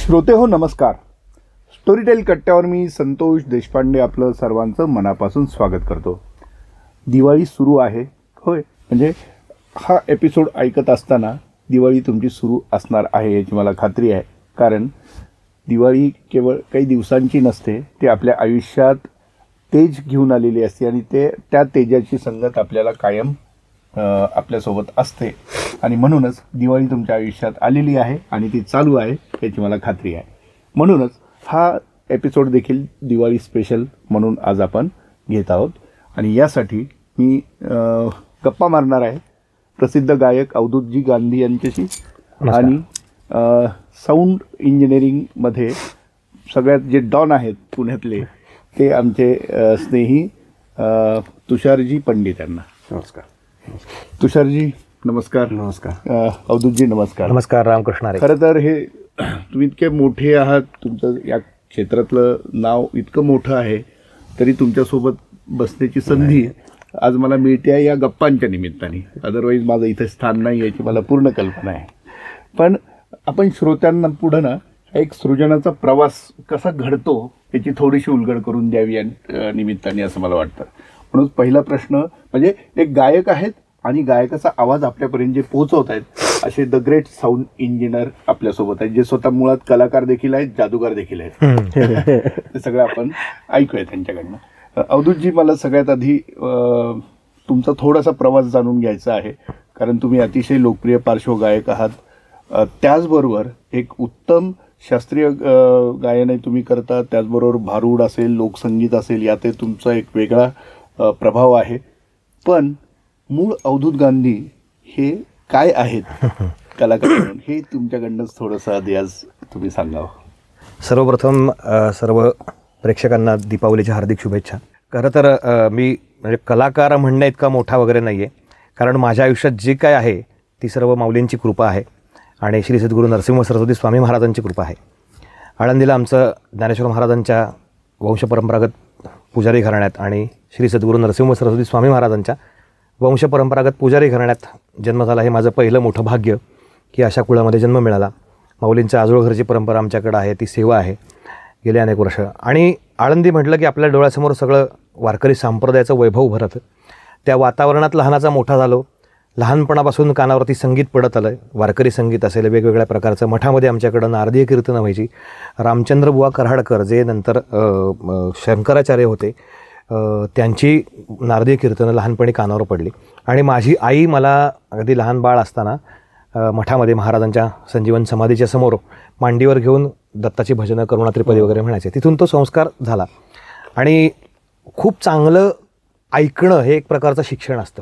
श्रोते हो नमस्कार. स्टोरीटेल कट्ट्यावर मी संतोष देशपांडे आपलं सर्वांचं मनापासून स्वागत करतो. दिवाळी सुरू आहे होय, म्हणजे हा एपिसोड ऐकत असताना दिवाळी तुमची सुरू असणार आहे याची मला खात्री आहे. कारण दिवाळी केवळ काही दिवसांची नसते, ती आपल्या आयुष्यात तेज घेऊन आलेली असते आणि त्या तेजाची संगत आपल्याला कायम आपल्यासोबत असते. आणि म्हणूनच दिवाळी तुमच्या आयुष्यात आलेली आहे आणि ती चालू आहे याची मला खात्री आहे. म्हणूनच हा एपिसोड देखील दिवाळी स्पेशल म्हणून आज आपण घेत आहोत. आणि यासाठी मी गप्पा मारणार आहे प्रसिद्ध गायक अवधूतजी गांधी यांच्याशी. आणि साऊंड इंजिनिअरिंगमध्ये सगळ्यात जे डॉन आहेत पुण्यातले ते आमचे स्नेही तुषारजी पंडित यांना. नमस्कार. तुषारजी नमस्कार. नमस्कार. अवधूतजी नमस्कार. नमस्कार. रामकृष्ण. खरं तर हे तुम्ही इतके मोठे आहात, तुमचं या क्षेत्रातलं नाव इतकं मोठं आहे, तरी तुमच्यासोबत बसण्याची संधी आज मला मिळते आहे या गप्पांच्या निमित्ताने. अदरवाईज माझं इथे स्थान नाही याची मला पूर्ण कल्पना आहे. पण आपण श्रोत्यांना पुढं ना एक सृजनाचा प्रवास कसा घडतो याची थोडीशी उलगड करून द्यावी या निमित्ताने असं मला वाटतं. म्हणून पहिला प्रश्न म्हणजे एक गायक आहेत आणि गायकाचा आवाज आपल्यापर्यंत जे पोहोचवत आहेत असे द ग्रेट साऊंड इंजिनियर आपल्यासोबत आहेत, जे स्वतः मुळात कलाकार देखील आहेत, जादूगार देखील आहेत. ते सगळं आपण ऐकूया त्यांच्याकडनं. अवधूतजी, मला सगळ्यात आधी तुमचा थोडासा प्रवास जाणून घ्यायचा आहे, कारण तुम्ही अतिशय लोकप्रिय पार्श्वगायक आहात. त्याचबरोबर एक उत्तम शास्त्रीय गायनही तुम्ही करता. त्याचबरोबर भारूड असेल, लोकसंगीत असेल, यात तुमचा एक वेगळा प्रभाव आहे. पण मूळ अवधूत गांधी हे काय आहेत कलाकार म्हणून, हे तुमच्याकडनंच थोडंसं आधी आज तुम्ही सांगावं. सर्वप्रथम सर्व प्रेक्षकांना दीपावलीच्या हार्दिक शुभेच्छा. खरं तर मी म्हणजे कलाकार म्हणण्या इतका मोठा वगैरे नाही आहे, कारण माझ्या आयुष्यात जे काय आहे ती सर्व माऊलींची कृपा आहे आणि श्री सद्गुरू नरसिंह सरस्वती स्वामी महाराजांची कृपा आहे. आळंदीला आमचं ज्ञानेश्वर महाराजांच्या वंशपरंपरागत पुजारी घराण्यात आणि श्री सद्गुरू नरसिंह सरस्वती स्वामी महाराजांच्या वंशपरंपरागत पुजारी घराण्यात जन्म झाला. हे माझं पहिलं मोठं भाग्य की अशा कुळामध्ये जन्म मिळाला. माऊलींच्या आजोळघरची परंपरा आमच्याकडं आहे, ती सेवा आहे गेले अनेक वर्ष. आणि आळंदी म्हटलं की आपल्या डोळ्यासमोर सगळं वारकरी संप्रदायाचं वैभव उभं राहतं. त्या वातावरणात लहानाचा मोठा झालो. लहानपणापासून कानावरती संगीत पडत आलं. वारकरी संगीत असेल, वेगवेगळ्या प्रकारचं. मठामध्ये आमच्याकडं नारदीय कीर्तनं व्हायची. रामचंद्र बुवा कराडकर जे नंतर शंकराचार्य होते, त्यांची नारदीय कीर्तनं लहानपणी कानावर पडली. आणि माझी आई मला अगदी लहान बाळ असताना मठामध्ये महाराजांच्या संजीवन समाधीच्या समोर मांडीवर घेऊन दत्ताची भजनं, करुणा त्रिपदी वगैरे म्हणायचे. तिथून तो संस्कार झाला. आणि खूप चांगलं ऐकणं हे एक प्रकारचं शिक्षण असतं.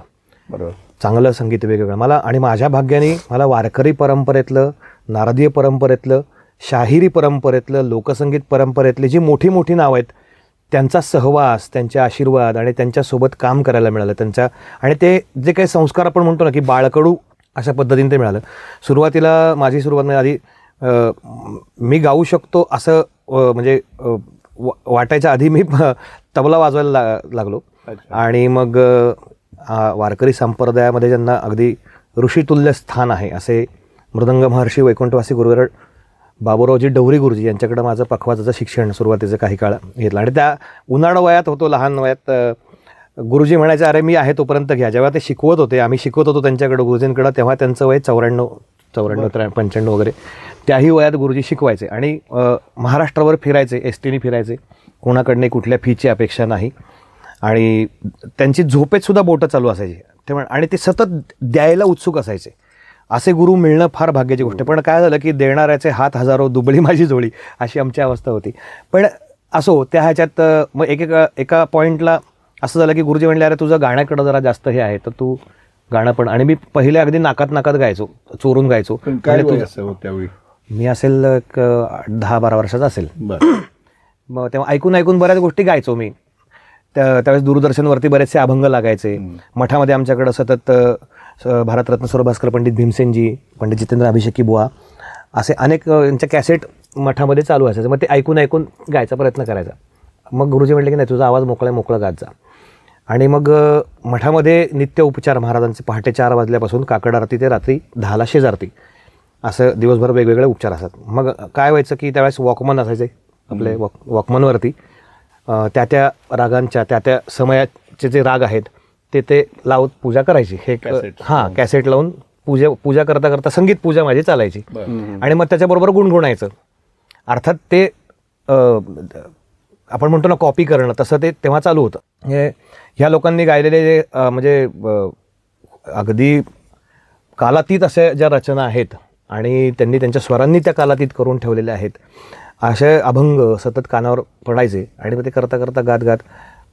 बरोबर. चांगलं संगीत वेगवेगळं मला. आणि माझ्या भाग्याने मला वारकरी परंपरेतलं, नारदीय परंपरेतलं, शाहिरी परंपरेतलं, लोकसंगीत परंपरेतली जी मोठी मोठी नावं आहेत त्यांचा सहवास, त्यांचे आशीर्वाद आणि त्यांच्यासोबत काम करायला मिळालं. त्यांच्या आणि ते जे काही संस्कार आपण म्हणतो ना की बाळकडू, अशा पद्धतीने ते मिळालं. सुरुवातीला माझी सुरुवात आधी मी गाऊ शकतो असं म्हणजे वाटायच्या आधी मी तबला वाजवायला लागलो. आणि मग वारकरी संप्रदायामध्ये ज्यांना अगदी ऋषितुल्य स्थान आहे असे मृदंग महर्षी वैकुंठवासी गुरुवर बाबूरावजी डवरी गुरुजी यांच्याकडं माझं पखवाजाचं शिक्षण सुरुवातीचं काही काळ घेतलं. आणि त्या उन्हाळ वयात होतो, लहान वयात. गुरुजी म्हणायचे, अरे मी आहे तोपर्यंत घ्या. जेव्हा ते शिकवत होते, आम्ही शिकवत होतो त्यांच्याकडं गुरुजींकडं, तेव्हा त्यांचं वय 94, 95 वगैरे. त्याही वयात गुरुजी शिकवायचे. आणि महाराष्ट्रावर फिरायचे, एस टीने फिरायचे. कोणाकडनं कुठल्या फीची अपेक्षा नाही. आणि त्यांची झोपेत सुद्धा बोटं चालू असायची तेव्हा. आणि ते सतत द्यायला उत्सुक असायचे. असे गुरु मिळणं फार भाग्याची गोष्ट. पण काय झालं की देणाऱ्याचे हात हजारो, दुबळी माझी जोडी, अशी आमची अवस्था होती. पण असो, त्या ह्याच्यात मग एका पॉईंटला असं झालं की गुरुजी म्हणले, अरे तुझं गाण्याकडं जरा जास्त हे आहे, तर तू गाणं पण. आणि मी पहिले अगदी नाकात गायचो, चोरून गायचो. काय त्यावेळी मी असेल 10-12 वर्षाचा असेल. मग तेव्हा ऐकून बऱ्याच गोष्टी गायचो मी. त्यावेळेस दूरदर्शनवरती बरेचसे अभंग लागायचे. मठामध्ये आमच्याकडं सतत भारतरत्न सुरभास्कर पंडित भीमसेनजी, पंडित जितेंद्र अभिषेकी बुवा, असे अनेक यांच्या कॅसेट मठामध्ये चालू असायचं. मग ते ऐकून गायचा प्रयत्न करायचा. मग गुरुजी म्हटले की नाही, तुझा आवाज मोकळा गात जा. आणि मग मठामध्ये नित्य उपचार महाराजांचे पहाटे 4 वाजल्यापासून काकड आरती ते रात्री 10ला शेजारती असं दिवसभर वेगवेगळे उपचार असतात. मग काय व्हायचं की त्यावेळेस वॉकमन असायचे आपले, वॉकमनवरती त्या त्या रागांच्या त्या त्या समयाचे जे राग आहेत ते लावत पूजा करायची. हे कॅसेट लावून पूजा करता करता संगीत पूजा माझी चालायची. आणि मग त्याच्याबरोबर गुणगुणायचं. अर्थात ते आपण म्हणतो ना कॉपी करणं, तसं ते तेव्हा चालू होतं. ह्या लोकांनी गायलेले जे म्हणजे अगदी कालातीत अशा ज्या रचना आहेत आणि त्यांनी त्यांच्या स्वरांनी त्या कालातीत करून ठेवलेल्या आहेत, असे अभंग सतत कानावर पडायचे. आणि मग ते करता करता गात गात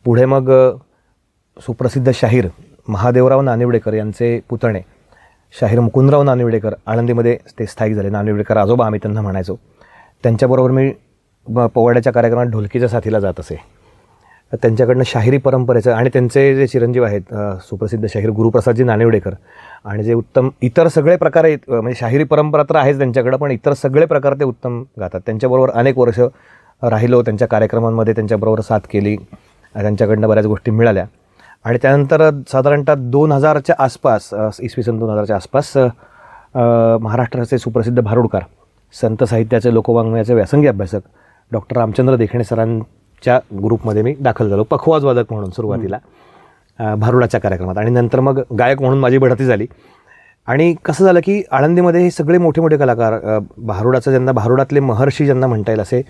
पुढे मग सुप्रसिद्ध शाहीर महादेवराव नानिवडेकर यांचे पुतणे शाहीर मुकुंदराव नानिवडेकर आळंदीमध्ये ते स्थायिक झाले. नानिवडेकर आजोबा आम्ही त्यांना म्हणायचो. त्यांच्याबरोबर मी पोवाड्याच्या कार्यक्रमात ढोलकीच्या साथीला जात असे. त्यांच्याकडनं शाहिरी परंपरेचं आणि त्यांचे जे चिरंजीव आहेत सुप्रसिद्ध शाहीर गुरुप्रसादजी नानिवडेकर, आणि जे उत्तम इतर सगळे प्रकार आहेत, म्हणजे शाहिरी परंपरा तर आहेच त्यांच्याकडं, पण इतर सगळे प्रकार ते उत्तम गातात. त्यांच्याबरोबर अनेक वर्ष राहिलो, त्यांच्या कार्यक्रमांमध्ये त्यांच्याबरोबर साथ केली, त्यांच्याकडनं बऱ्याच गोष्टी मिळाल्या. आणि त्यानंतर साधारणतः 2000च्या आसपास, इसवी सन 2000च्या आसपास महाराष्ट्राचे सुप्रसिद्ध भारुडकार, संत साहित्याचे लोकवाङ्मयाचे व्यासंगी अभ्यासक डॉक्टर रामचंद्र देखणे सरांच्या ग्रुपमध्ये मी दाखल झालो, पखवाज वादक म्हणून सुरुवातीला भारुडाच्या कार्यक्रमात. आणि नंतर मग गायक म्हणून माझी बढती झाली. आणि कसं झालं की आळंदीमध्ये हे सगळे मोठे मोठे कलाकार, भारुडाचं ज्यांना भारुडातले महर्षी ज्यांना म्हणता येईल असे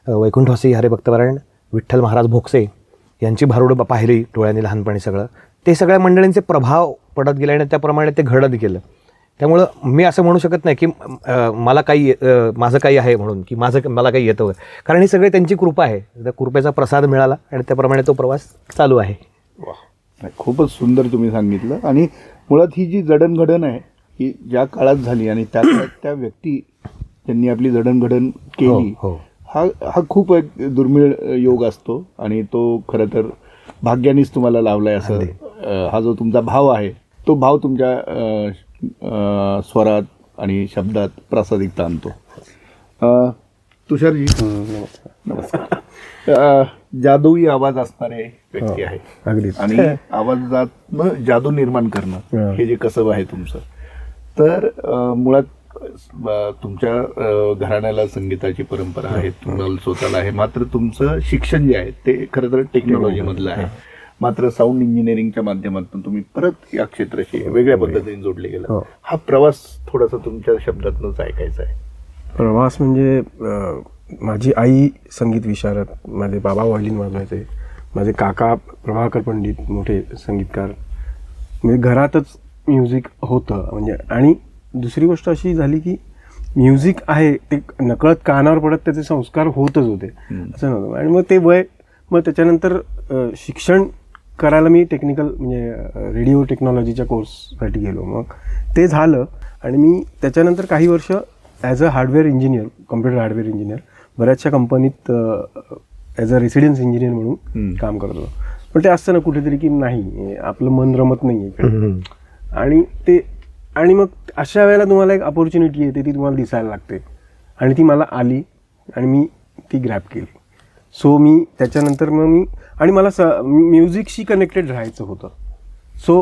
वैकुंठवासी हरिभक्तपरायण विठ्ठल महाराज भोकसे यांची भारुड पाहिली डोळ्यांनी लहानपणी सगळं, ते सगळ्या मंडळींचे प्रभाव पडत गेले आणि त्याप्रमाणे ते घडत गेलं. त्यामुळं मी असं म्हणू शकत नाही की मला काही माझं काही आहे म्हणून की मला काही येतं, कारण ही सगळी त्यांची कृपा आहे. त्या कृपेचा प्रसाद मिळाला आणि त्याप्रमाणे तो प्रवास चालू आहे. खूपच सुंदर तुम्ही सांगितलं. आणि मुळात ही जी जडणघडण आहे ही ज्या काळात झाली आणि त्या काळात त्या व्यक्ती ज्यांनी आपली जडणघडण केली, हा खूप एक दुर्मिळ योग असतो. आणि तो खरं तर भाग्यानेच तुम्हाला लावलाय असं. हा जो तुमचा भाव आहे तो भाव तुमच्या स्वरात आणि शब्दात प्रासादिकता आणतो. तुषारजी नमस्कार. जादुई आवाज असणारे व्यक्ती आहे अगदीच. आणि आवाजात जादू निर्माण करणं हे जे कसब आहे तुमचं, तर मुळात तुमच्या घराण्याला संगीताची परंपरा आहे, तुम्हाला स्वतःला आहे. मात्र तुमचं शिक्षण जे आहे ते खरं तर टेक्नॉलॉजी मधलं आहे. मात्र साऊंड इंजिनिअरिंगच्या माध्यमातून तुम्ही परत या क्षेत्राशी वेगळ्या पद्धतीने जोडले गेला. हा प्रवास थोडासा तुमच्या शब्दातूनच ऐकायचा आहे. प्रवास म्हणजे माझी आई संगीत विशारद, माझे बाबा व्हायलिन वाजवायचे, माझे काका प्रभाकर पंडित मोठे संगीतकार. म्हणजे घरातच म्युझिक होतं. म्हणजे आणि दुसरी गोष्ट अशी झाली की म्युझिक आहे ते नकळत कानावर पडत त्याचे संस्कार होतच होते, असं नव्हतं. आणि मग ते मग त्याच्यानंतर शिक्षण करायला मी टेक्निकल म्हणजे रेडिओ टेक्नॉलॉजीच्या कोर्ससाठी गेलो. मग ते झालं आणि मी त्याच्यानंतर काही वर्ष as a hardware engineer, computer hardware engineer बऱ्याचशा कंपनीत ॲज अ रेसिडेन्स इंजिनियर म्हणून काम करत होतो. पण ते असतं ना कुठेतरी की नाही आपलं मन रमत नाही इकडे. आणि मग अशा वेळेला तुम्हाला एक अपॉर्च्युनिटी येते, ती तुम्हाला दिसायला लागते. आणि ती मला आली आणि मी ती ग्रॅब केली. सो मी त्याच्यानंतर आणि मला म्युझिकशी कनेक्टेड राहायचं होतं. सो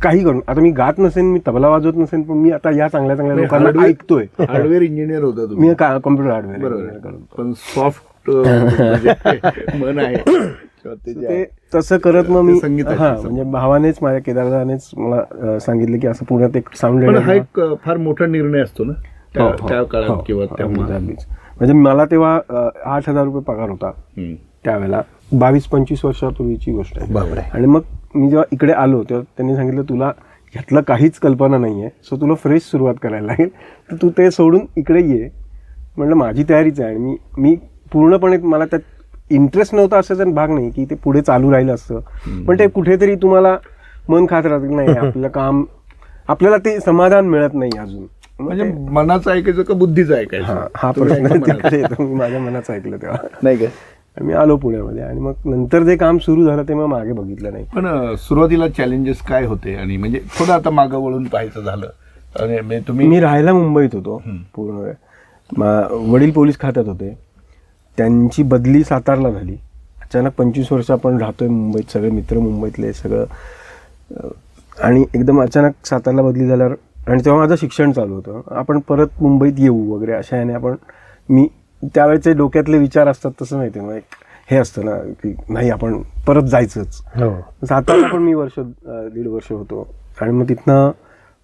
काही करून आता मी गात नसेन, मी तबला वाजवत नसेन, पण मी आता या चांगल्या चांगल्या लोकांना ऐकतोय. हार्डवेअर इंजिनियर होता मी, कॉम्प्युटर हार्डवेअर. पण सॉफ्ट मन आहे ते तसं करत मग मी म्हणजे भावानेच माझ्या केदारदानेच मला सांगितलं की असं पुण्यात एक साऊंड. हा एक फार मोठा निर्णय असतो ना त्या काळात किंवा तेव्हा. म्हणजे मला तेव्हा 8,000 रुपये पगार होता त्यावेळेला, 22-25 वर्षापूर्वीची गोष्ट आहे. आणि मग मी जेव्हा इकडे आलो तेव्हा त्यांनी सांगितलं तुला ह्यातलं काहीच कल्पना नाही आहे, सो तुला फ्रेश सुरुवात करायला लागेल, तर तू ते सोडून इकडे ये. म्हणलं माझी तयारीच आहे. आणि मी पूर्णपणे, मला त्यात इंटरेस्ट नव्हता असं तर भाग नाही की ते पुढे चालू राहिलं असतं, पण ते कुठेतरी तुम्हाला मन खात राहतं नाही आपलं काम, आपल्याला ते समाधान मिळत नाही अजून. म्हणजे मनाचं ऐकायचं का बुद्धीचं ऐकायचं, हा प्रश्न तिकडे येतो. मी माझ्या मनाचं ऐकलं तेव्हा, नाही का. मी आलो पुण्यामध्ये आणि मग नंतर जे काम सुरू झालं ते मग मागे बघितलं नाही. पण सुरुवातीला चॅलेंजेस काय होते आणि म्हणजे थोडं आता मागं वळून पाहायचं झालं आणि मी राहायला मुंबईत होतो पूर्ण वेळ. वडील पोलीस खात्यात होते, त्यांची बदली सातारला झाली. अचानक 25 वर्ष आपण राहतोय मुंबईत, सगळे मित्र मुंबईतले सगळं, आणि एकदम अचानक सातारला बदली झाल्यावर आणि तेव्हा माझं शिक्षण चालू होतं. आपण परत मुंबईत येऊ वगैरे अशा याने मी त्यावेळेचे डोक्यातले विचार असतात तसं माहिती आहे, मग एक हे असतं ना की नाही आपण परत जायचंच. सातारा पण मी दीड वर्ष होतो आणि मग तिथनं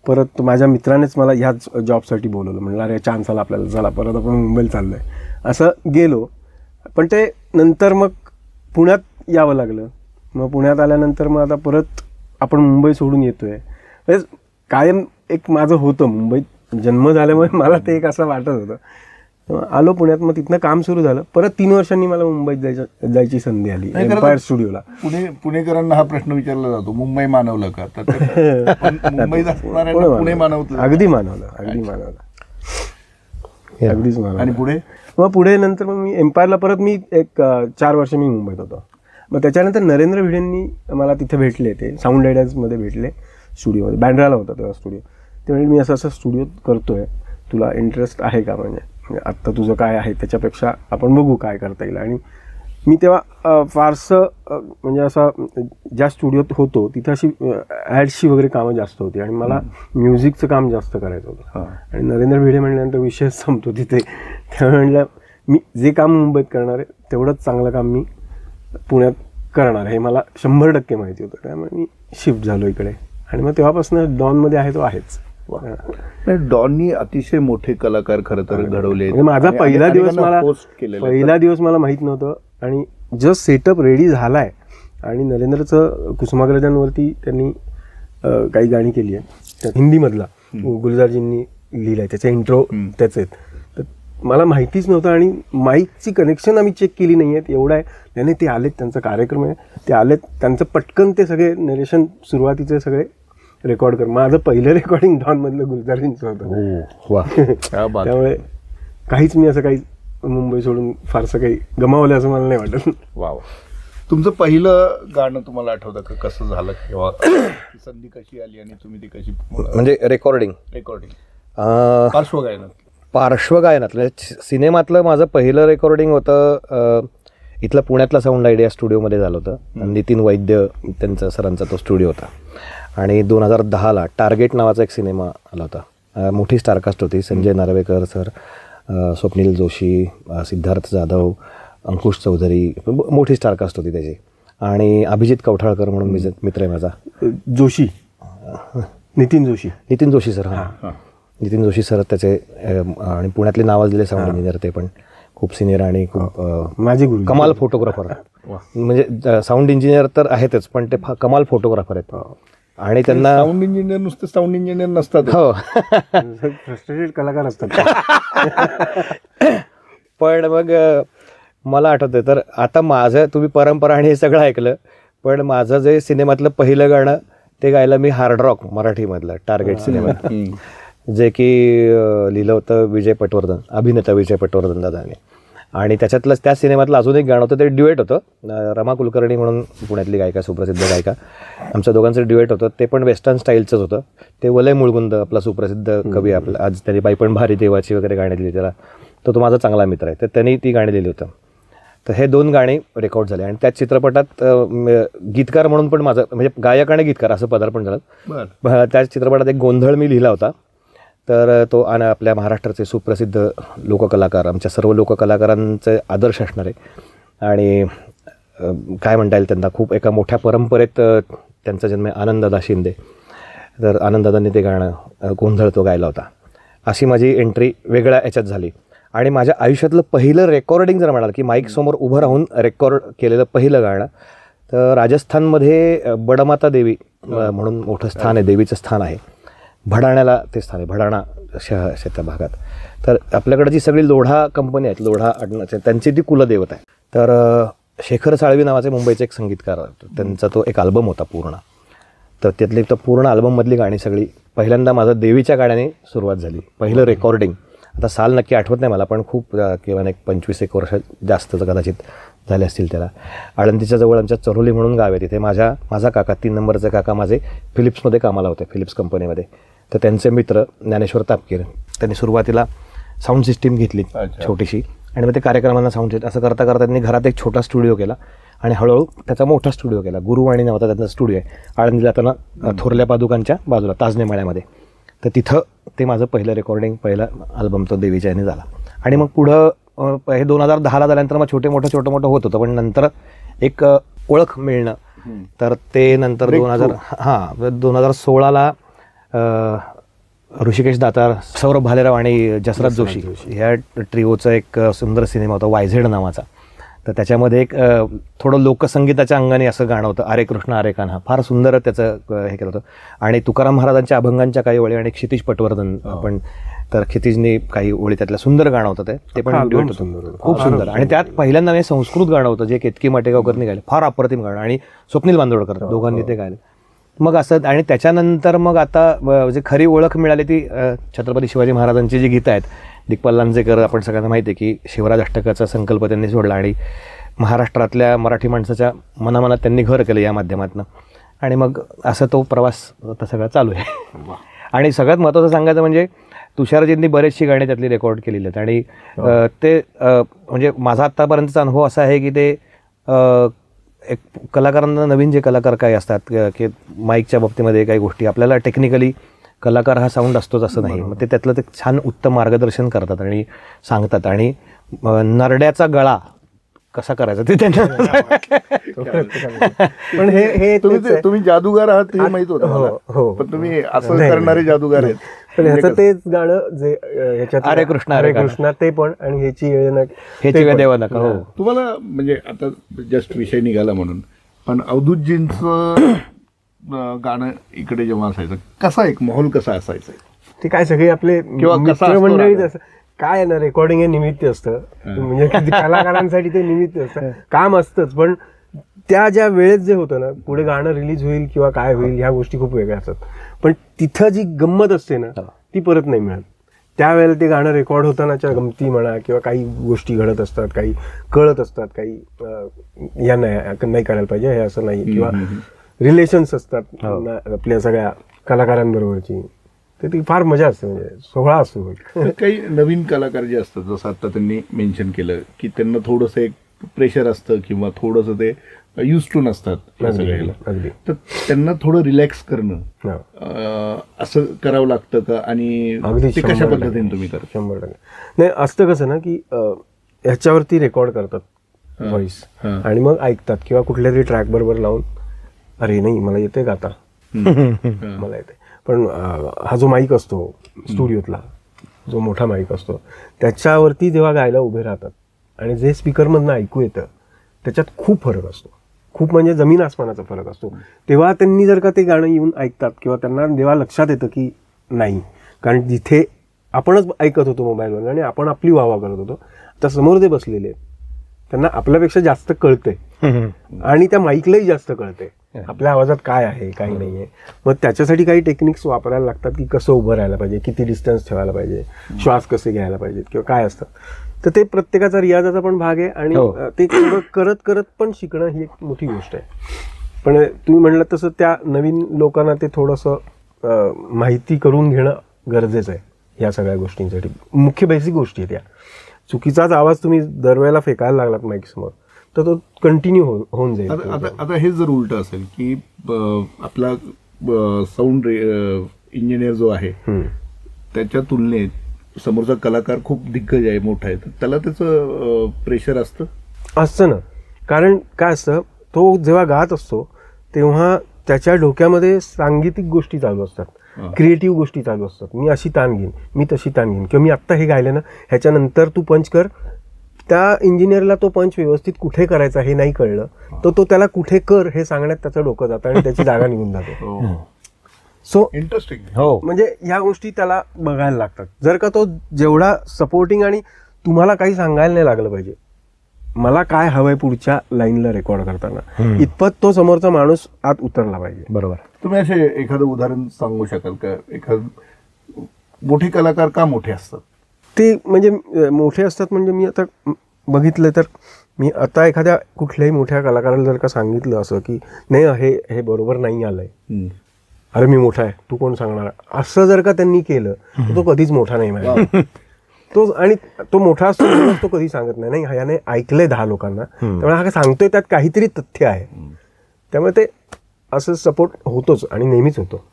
परत माझ्या मित्रानेच मला ह्याच जॉबसाठी बोलवलं. म्हणलं अरे चान्स आला आपल्याला, चला परत आपण मुंबईला चाललो आहे. असं गेलो. पण ते नंतर मग पुण्यात यावं लागलं. मग पुण्यात आल्यानंतर मग आता परत आपण मुंबई सोडून येतो आहे. म्हणजे कायम एक माझं होतं, मुंबईत जन्म झाल्यामुळे मला ते एक असं वाटत होतं. आलो पुण्यात, मग तिथनं काम सुरू झालं. परत 3 वर्षांनी मला मुंबईत जायची संधी आली एम्पायर स्टुडिओला. पुणेकरांना हा प्रश्न विचारला जातो, मुंबई मानवलं का? मुंबईत असणाऱ्यांना पुणे मानवलं. अगदी मानवलं. अगदीच मानवलं. आणि पुढे मग पुढे नंतर मग मी एम्पायरला परत मी एक 4 वर्ष मी मुंबईत होतो. मग त्याच्यानंतर नरेंद्र भिडेंनी मला तिथे भेटले, ते साऊंड आयडियाजमध्ये भेटले स्टुडिओमध्ये. बँड्राला होता तेव्हा स्टुडिओ. ते म्हणजे मी असं स्टुडिओ करतोय, तुला इंटरेस्ट आहे का? म्हणजे आत्ता तुझं काय आहे त्याच्यापेक्षा आपण बघू काय करता येईल. आणि मी तेव्हा फारसं म्हणजे असं ज्या स्टुडिओत होतो तिथं अशी ॲड्सची वगैरे कामं जास्त होती आणि मला म्युझिकचं काम जास्त करायचं होतं. आणि नरेंद्र भिडे म्हणल्यानंतर विषय संपतो तिथे. त्यामुळे म्हणलं मी जे काम मुंबईत करणार आहे तेवढंच चांगलं काम मी पुण्यात करणार हे मला 100% माहिती होतं. त्यामुळे मी शिफ्ट झालो इकडे आणि मग तेव्हापासून डॉनमध्ये आहे तो आहेच. डॉननी अतिशय मोठे कलाकार खरं तर घडवले. माझा पहिला दिवस मला माहित नव्हतं आणि जस्ट सेटअप रेडी झालाय आणि नरेंद्रचं कुसुमाग्रजांवरती त्यांनी काही गाणी केली आहे हिंदीमधला, गुलजारजींनी लिहिलाय, त्याचे इंट्रो त्याचे आहेत. तर मला माहितीच नव्हतं आणि माईकची कनेक्शन आम्ही चेक केली नाही आहेत एवढं आहे. त्याने ते आलेत, त्यांचा कार्यक्रम आहे, ते आलेत, त्यांचं पटकन ते सगळे नरेशन सुरुवातीचे सगळे रेकॉर्ड कर. माझं पहिलं रेकॉर्डिंग डॉनमधलं गुलजारींचं होतं. त्यामुळे काहीच मी असं काही मुंबई सोडून फारसं काही गमावलं असं मला नाही वाटत. वा. तुमचं पहिलं गाणं तुम्हाला आठवतं का? कसं झालं किंवा संधी कशी आली आणि तुम्ही ती कशी? म्हणजे रेकॉर्डिंग पार्श्वगायनातलं सिनेमातलं माझं पहिलं रेकॉर्डिंग होतं. इथलं पुण्यातला साऊंड आयडिया स्टुडिओमध्ये झालं होतं. नितीन वैद्य त्यांचा सरांचा तो स्टुडिओ होता. आणि 2010ला टार्गेट नावाचा एक सिनेमा आला होता. मोठी स्टारकास्ट होती. संजय नार्वेकर सर, स्वप्नील जोशी, सिद्धार्थ जाधव, अंकुश चौधरी, मोठी स्टारकास्ट होती त्याची. आणि अभिजित कवठाळकर म्हणून मित्र आहे माझा. जोशी, नितीन जोशी सर. नितीन जोशी सर त्याचे आणि पुण्यातले नावाजलेले साऊंड इंजिनियर, ते पण खूप सिनियर आणि खूप माझे गुरु, कमाल फोटोग्राफर. म्हणजे साऊंड इंजिनियर तर आहेतच पण ते कमाल फोटोग्राफर आहेत. आणि त्यांना साऊंड इंजिनियर नुसते साऊंड इंजिनियर नसतात, हो फ्रस्ट्रेटेड कलाकार असतात. पण मग मला आठवतं तर आता माझं, तुम्ही परंपरा आणि हे सगळं ऐकलं, पण माझं जे सिनेमातलं पहिलं गाणं ते गायला मी हार्ड रॉक मराठीमधलं टार्गेट सिनेमात, जे की लिहिलं होतं विजय पटवर्धन, अभिनेता विजय पटवर्धन दादाने. आणि त्याच्यातलं त्या सिनेमातलं अजून एक गाणं होतं, ते ड्युएट होतं. रमा कुलकर्णी म्हणून पुण्यातली गायिका, सुप्रसिद्ध गायिका, आमच्या दोघांचं ड्युएट होतं. ते पण वेस्टर्न स्टाईलचंच होतं. ते वलय मुळगुंद, आपला सुप्रसिद्ध कवी, आपला आज त्यांनी बाई पण भारी देवाची वगैरे गाणी दिली त्याला, तो माझा चांगला मित्र आहे, तर त्यांनी ती गाणी दिली होतं. तर हे 2 गाणी रेकॉर्ड झाले. आणि त्या चित्रपटात गीतकार म्हणून पण माझं, म्हणजे गायक आणि गीतकार असं पदार्पण झालं. त्या चित्रपटात एक गोंधळ मी लिहिला होता. तर तो आणि आपल्या महाराष्ट्राचे सुप्रसिद्ध लोककलाकार, आमच्या सर्व लोककलाकारांचे आदर्श असणारे आणि काय म्हणता येईल त्यांना, खूप एका मोठ्या परंपरेत त्यांचा जन्म आहे, आनंददादा शिंदे. तर आनंददादांनी ते गाणं गोंधळ तो गायला होता. अशी माझी एंट्री वेगळ्या याच्यात झाली. आणि माझ्या आयुष्यातलं पहिलं रेकॉर्डिंग जर म्हणाल की माईकसमोर उभं राहून रेकॉर्ड केलेलं पहिलं गाणं, तर राजस्थानमध्ये बडमाता देवी म्हणून मोठं स्थान आहे, देवीचं स्थान आहे. भडाण्याला ते स्थान आहे, भडाणा त्या भागात. तर आपल्याकडे जी सगळी लोढा कंपनी आहेत, लोढा आडनाचे, त्यांची ती कुलदेवता आहे. तर शेखर साळवी नावाचे मुंबईचे एक संगीतकार, त्यांचा तो एक अल्बम होता पूर्ण. तर त्यातली तर पूर्ण अल्बममधली गाणी सगळी पहिल्यांदा माझं देवीच्या गाण्याने सुरुवात झाली, पहिलं रेकॉर्डिंग. आता साल नक्की आठवत नाही मला, पण खूप किंवा एक 25-1 वर्ष जास्त कदाचित झाले असतील त्याला. आळंदीच्या जवळ आमच्या चरोली म्हणून गाव आहे, तिथे माझा काका, 3 नंबरचे काका माझे फिलिप्समध्ये कामाला होते, फिलिप्स कंपनीमध्ये. तर त्यांचे मित्र ज्ञानेश्वर तापकीर, त्यांनी सुरुवातीला साऊंड सिस्टीम घेतली छोटीशी, आणि मग ते कार्यक्रमांना साऊंड असं करता करता त्यांनी घरात एक छोटा स्टुडिओ केला आणि हळूहळू त्याचा मोठा स्टुडिओ केला. गुरुवाणी नावाचा त्यांचा स्टुडिओ आहे आळंदीला, त्यांना थोरल्या पादुकांच्या बाजूला ताजने मळ्यामध्ये. तर तिथं ते माझं पहिलं रेकॉर्डिंग, पहिला अल्बम तो देवीच्या याने झाला. आणि मग पुढं हे 2010ला झाल्यानंतर मग छोटं मोठं होत होतं, पण नंतर एक ओळख मिळणं, तर ते नंतर 2016ला ऋषिकेश दातार, सौरभ भालेराव आणि जसराज जोशी ह्या ट्रिओचा एक सुंदर सिनेमा होता वायझेड नावाचा. तर त्याच्यामध्ये एक थोडं लोकसंगीताच्या अंगाने असं गाणं होतं, अरे कृष्ण अरे कान्हा, फार सुंदर त्याचं हे केलं होतं. आणि तुकाराम महाराजांच्या अभंगांच्या काही ओळी आणि क्षितिज पटवर्धन आपण, तर क्षितिजने काही ओळी, त्यातलं सुंदर गाणं होतं ते पण होतं, खूप सुंदर. आणि त्यात पहिल्यांदा मी संस्कृत गाणं होतं जे केतकी माटेगावकरनी गायलं, फार अप्रतिम गाणं, आणि स्वप्नील बांदोडकर दोघांनी ते गायलं. मग असं, आणि त्याच्यानंतर मग आता जे खरी ओळख मिळाली ती छत्रपती शिवाजी महाराजांची जी गीतं आहेत, दिग्पाल लांजेकर, आपण सगळ्यांना माहिती आहे की शिवराज अष्टकाचा संकल्प त्यांनी सोडला आणि महाराष्ट्रातल्या मराठी माणसाच्या मनामनात त्यांनी घर केलं या माध्यमातून. आणि मग असं तो प्रवास आता सगळा चालू आहे. आणि सगळ्यात महत्त्वाचं सांगायचं म्हणजे तुषारजींनी बरेचशी गाणी त्यातली रेकॉर्ड केलेली आहेत. आणि ते म्हणजे माझा आत्तापर्यंतचा अनुभव असा आहे की ते एक कलाकारांना, नवीन जे कलाकार काही असतात की माईकच्या बाबतीमध्ये काही गोष्टी आपल्याला टेक्निकली कलाकार हा साऊंड असतोच असं नाही, मग ते त्यातलं ते छान उत्तम मार्गदर्शन करतात आणि सांगतात. आणि नरड्याचा गळा कसा करायचा ते त्यांना पण हे तुम्ही जादूगार आहात हे माहित होतं मला. पण तुम्ही असं करणारे जादूगार आहेत. पण ह्याचं तेच गाणं जे ह्याच्यात अरे कृष्णा ते पण, आणि ह्याची वेळ देवा नका. हो, तुम्हाला म्हणजे आता जस्ट विषय निघाला म्हणून, पण अवधूतजींचं गाणं इकडे जेव्हा असायचं, कसा एक माहोल कसा असायचा? ते काय सगळे आपले मित्रमंडळीच असं काय आहे ना, रेकॉर्डिंग हे निमित्त असतं, म्हणजे कलाकारांसाठी ते निमित्त असतं, काम असतंच. पण त्या ज्या वेळेत जे होतं ना, पुढे गाणं रिलीज होईल किंवा काय होईल ह्या गोष्टी खूप वेगळ्या असतात. पण तिथं जी गंमत असते ना ती परत नाही मिळत. त्यावेळेला ते गाणं रेकॉर्ड होतानाच्या गमती म्हणा, किंवा काही गोष्टी घडत असतात, काही कळत असतात, काही या नाही करायला पाहिजे हे असं नाही, किंवा रिलेशन्स असतात आपल्या सगळ्या कलाकारांबरोबरची, तर ती फार मजा असते, म्हणजे सोहळा असतो. काही नवीन कलाकार जे असतात, जसं आता त्यांनी मेन्शन केलं की त्यांना थोडंसं एक प्रेशर असतं किंवा थोडंसं ते यूज टू नसतात या सगळ्याला, तर त्यांना थोडं रिलॅक्स करणं असं करावं लागतं का? आणि ते कशा पद्धतीने तुम्ही करता? 100% नाही. असतं कसं ना की ह्याच्यावरती रेकॉर्ड करतात व्हॉइस, आणि मग ऐकतात, किंवा कुठल्या तरी ट्रॅक बरोबर लावून, अरे नाही मला येते गाता, मला येते. पण हा जो माईक असतो स्टुडिओतला, जो मोठा माईक असतो, त्याच्यावरती जेव्हा गायला उभे राहतात आणि जे स्पीकरमधनं ऐकू येतं त्याच्यात खूप फरक असतो, खूप म्हणजे जमीन आसमानाचा फरक असतो. तेव्हा त्यांनी जर का ते गाणं येऊन ऐकतात, किंवा त्यांना तेव्हा लक्षात येतं की नाही, कारण जिथे आपणच ऐकत होतो मोबाईलवर आणि आपण आपली वाहवा करत होतो, तर समोर जे बसलेले आहेत त्यांना आपल्यापेक्षा जास्त कळते, आणि त्या माईकलाही जास्त कळते आपल्या आवाजात काय आहे काय नाही आहे. मग त्याच्यासाठी काही टेक्निक्स वापरायला लागतात, की कसं उभं राहायला पाहिजे, किती डिस्टन्स ठेवायला पाहिजे, श्वास कसे घ्यायला पाहिजेत, किंवा काय असतात. तर ते प्रत्येकाचा रियाजाचा पण भाग आहे, आणि ते करत करत पण शिकणं ही एक मोठी गोष्ट आहे. पण तुम्ही म्हणलं तसं त्या नवीन लोकांना ते थोडंसं माहिती करून घेणं गरजेचं आहे ह्या सगळ्या गोष्टींसाठी. मुख्य बेसिक गोष्टी आहेत त्या. चुकीचाच आवाज तुम्ही दरवेळेला फेकायला लागलात माईक समोर, तर तो कंटिन्यू होऊन जाईल. आता हे जर उलट असेल की आपला साऊंड इंजिनियर जो आहे त्याच्या तुलनेत समोरचा कलाकार खूप दिग्गज आहे, मोठा आहे, तर त्याला त्याचं प्रेशर असतं ना. कारण काय असतं, तो जेव्हा गात असतो तेव्हा त्याच्या डोक्यामध्ये सांगीतिक गोष्टी चालू असतात, क्रिएटिव्ह गोष्टी चालू असतात. मी अशी ताण घेईन, मी तशी ताण घेईन, किंवा मी आत्ता हे गायलं ना, ह्याच्यानंतर तू पंच कर. त्या इंजिनियरला तो पंच व्यवस्थित कुठे करायचा हे नाही कळलं, तर तो त्याला कुठे कर हे सांगण्यात त्याचं डोकं जातं आणि त्याची जागा निघून जाते. So interesting. हो, म्हणजे ह्या गोष्टी त्याला बघायला लागतात. जर का तो जेवढा सपोर्टिंग, आणि तुम्हाला काही सांगायला नाही लागलं पाहिजे, मला काय हवंय पुढच्या लाईनला रेकॉर्ड करताना, इतपत तो समोरचा माणूस आत उतरला पाहिजे. बरोबर. तुम्ही असे एखादं उदाहरण सांगू शकाल का? मोठे कलाकार का मोठे असतात? ते म्हणजे मोठे असतात म्हणजे मी आता बघितलं तर, मी आता एखाद्या कुठल्याही मोठ्या कलाकाराला जर का सांगितलं असं की नाही हे बरोबर नाही आलंय, अरे मी मोठा आहे, तू कोण सांगणार, असं जर का त्यांनी केलं तर तो कधीच मोठा नाही माहिती. आणि तो मोठा असतो तो कधी सांगत नाही ह्याने ऐकलंय 10 लोकांना, त्यामुळे हा सांगतोय त्यात काहीतरी तथ्य आहे. त्यामुळे ते असं सपोर्ट होतोच आणि नेहमीच होतो.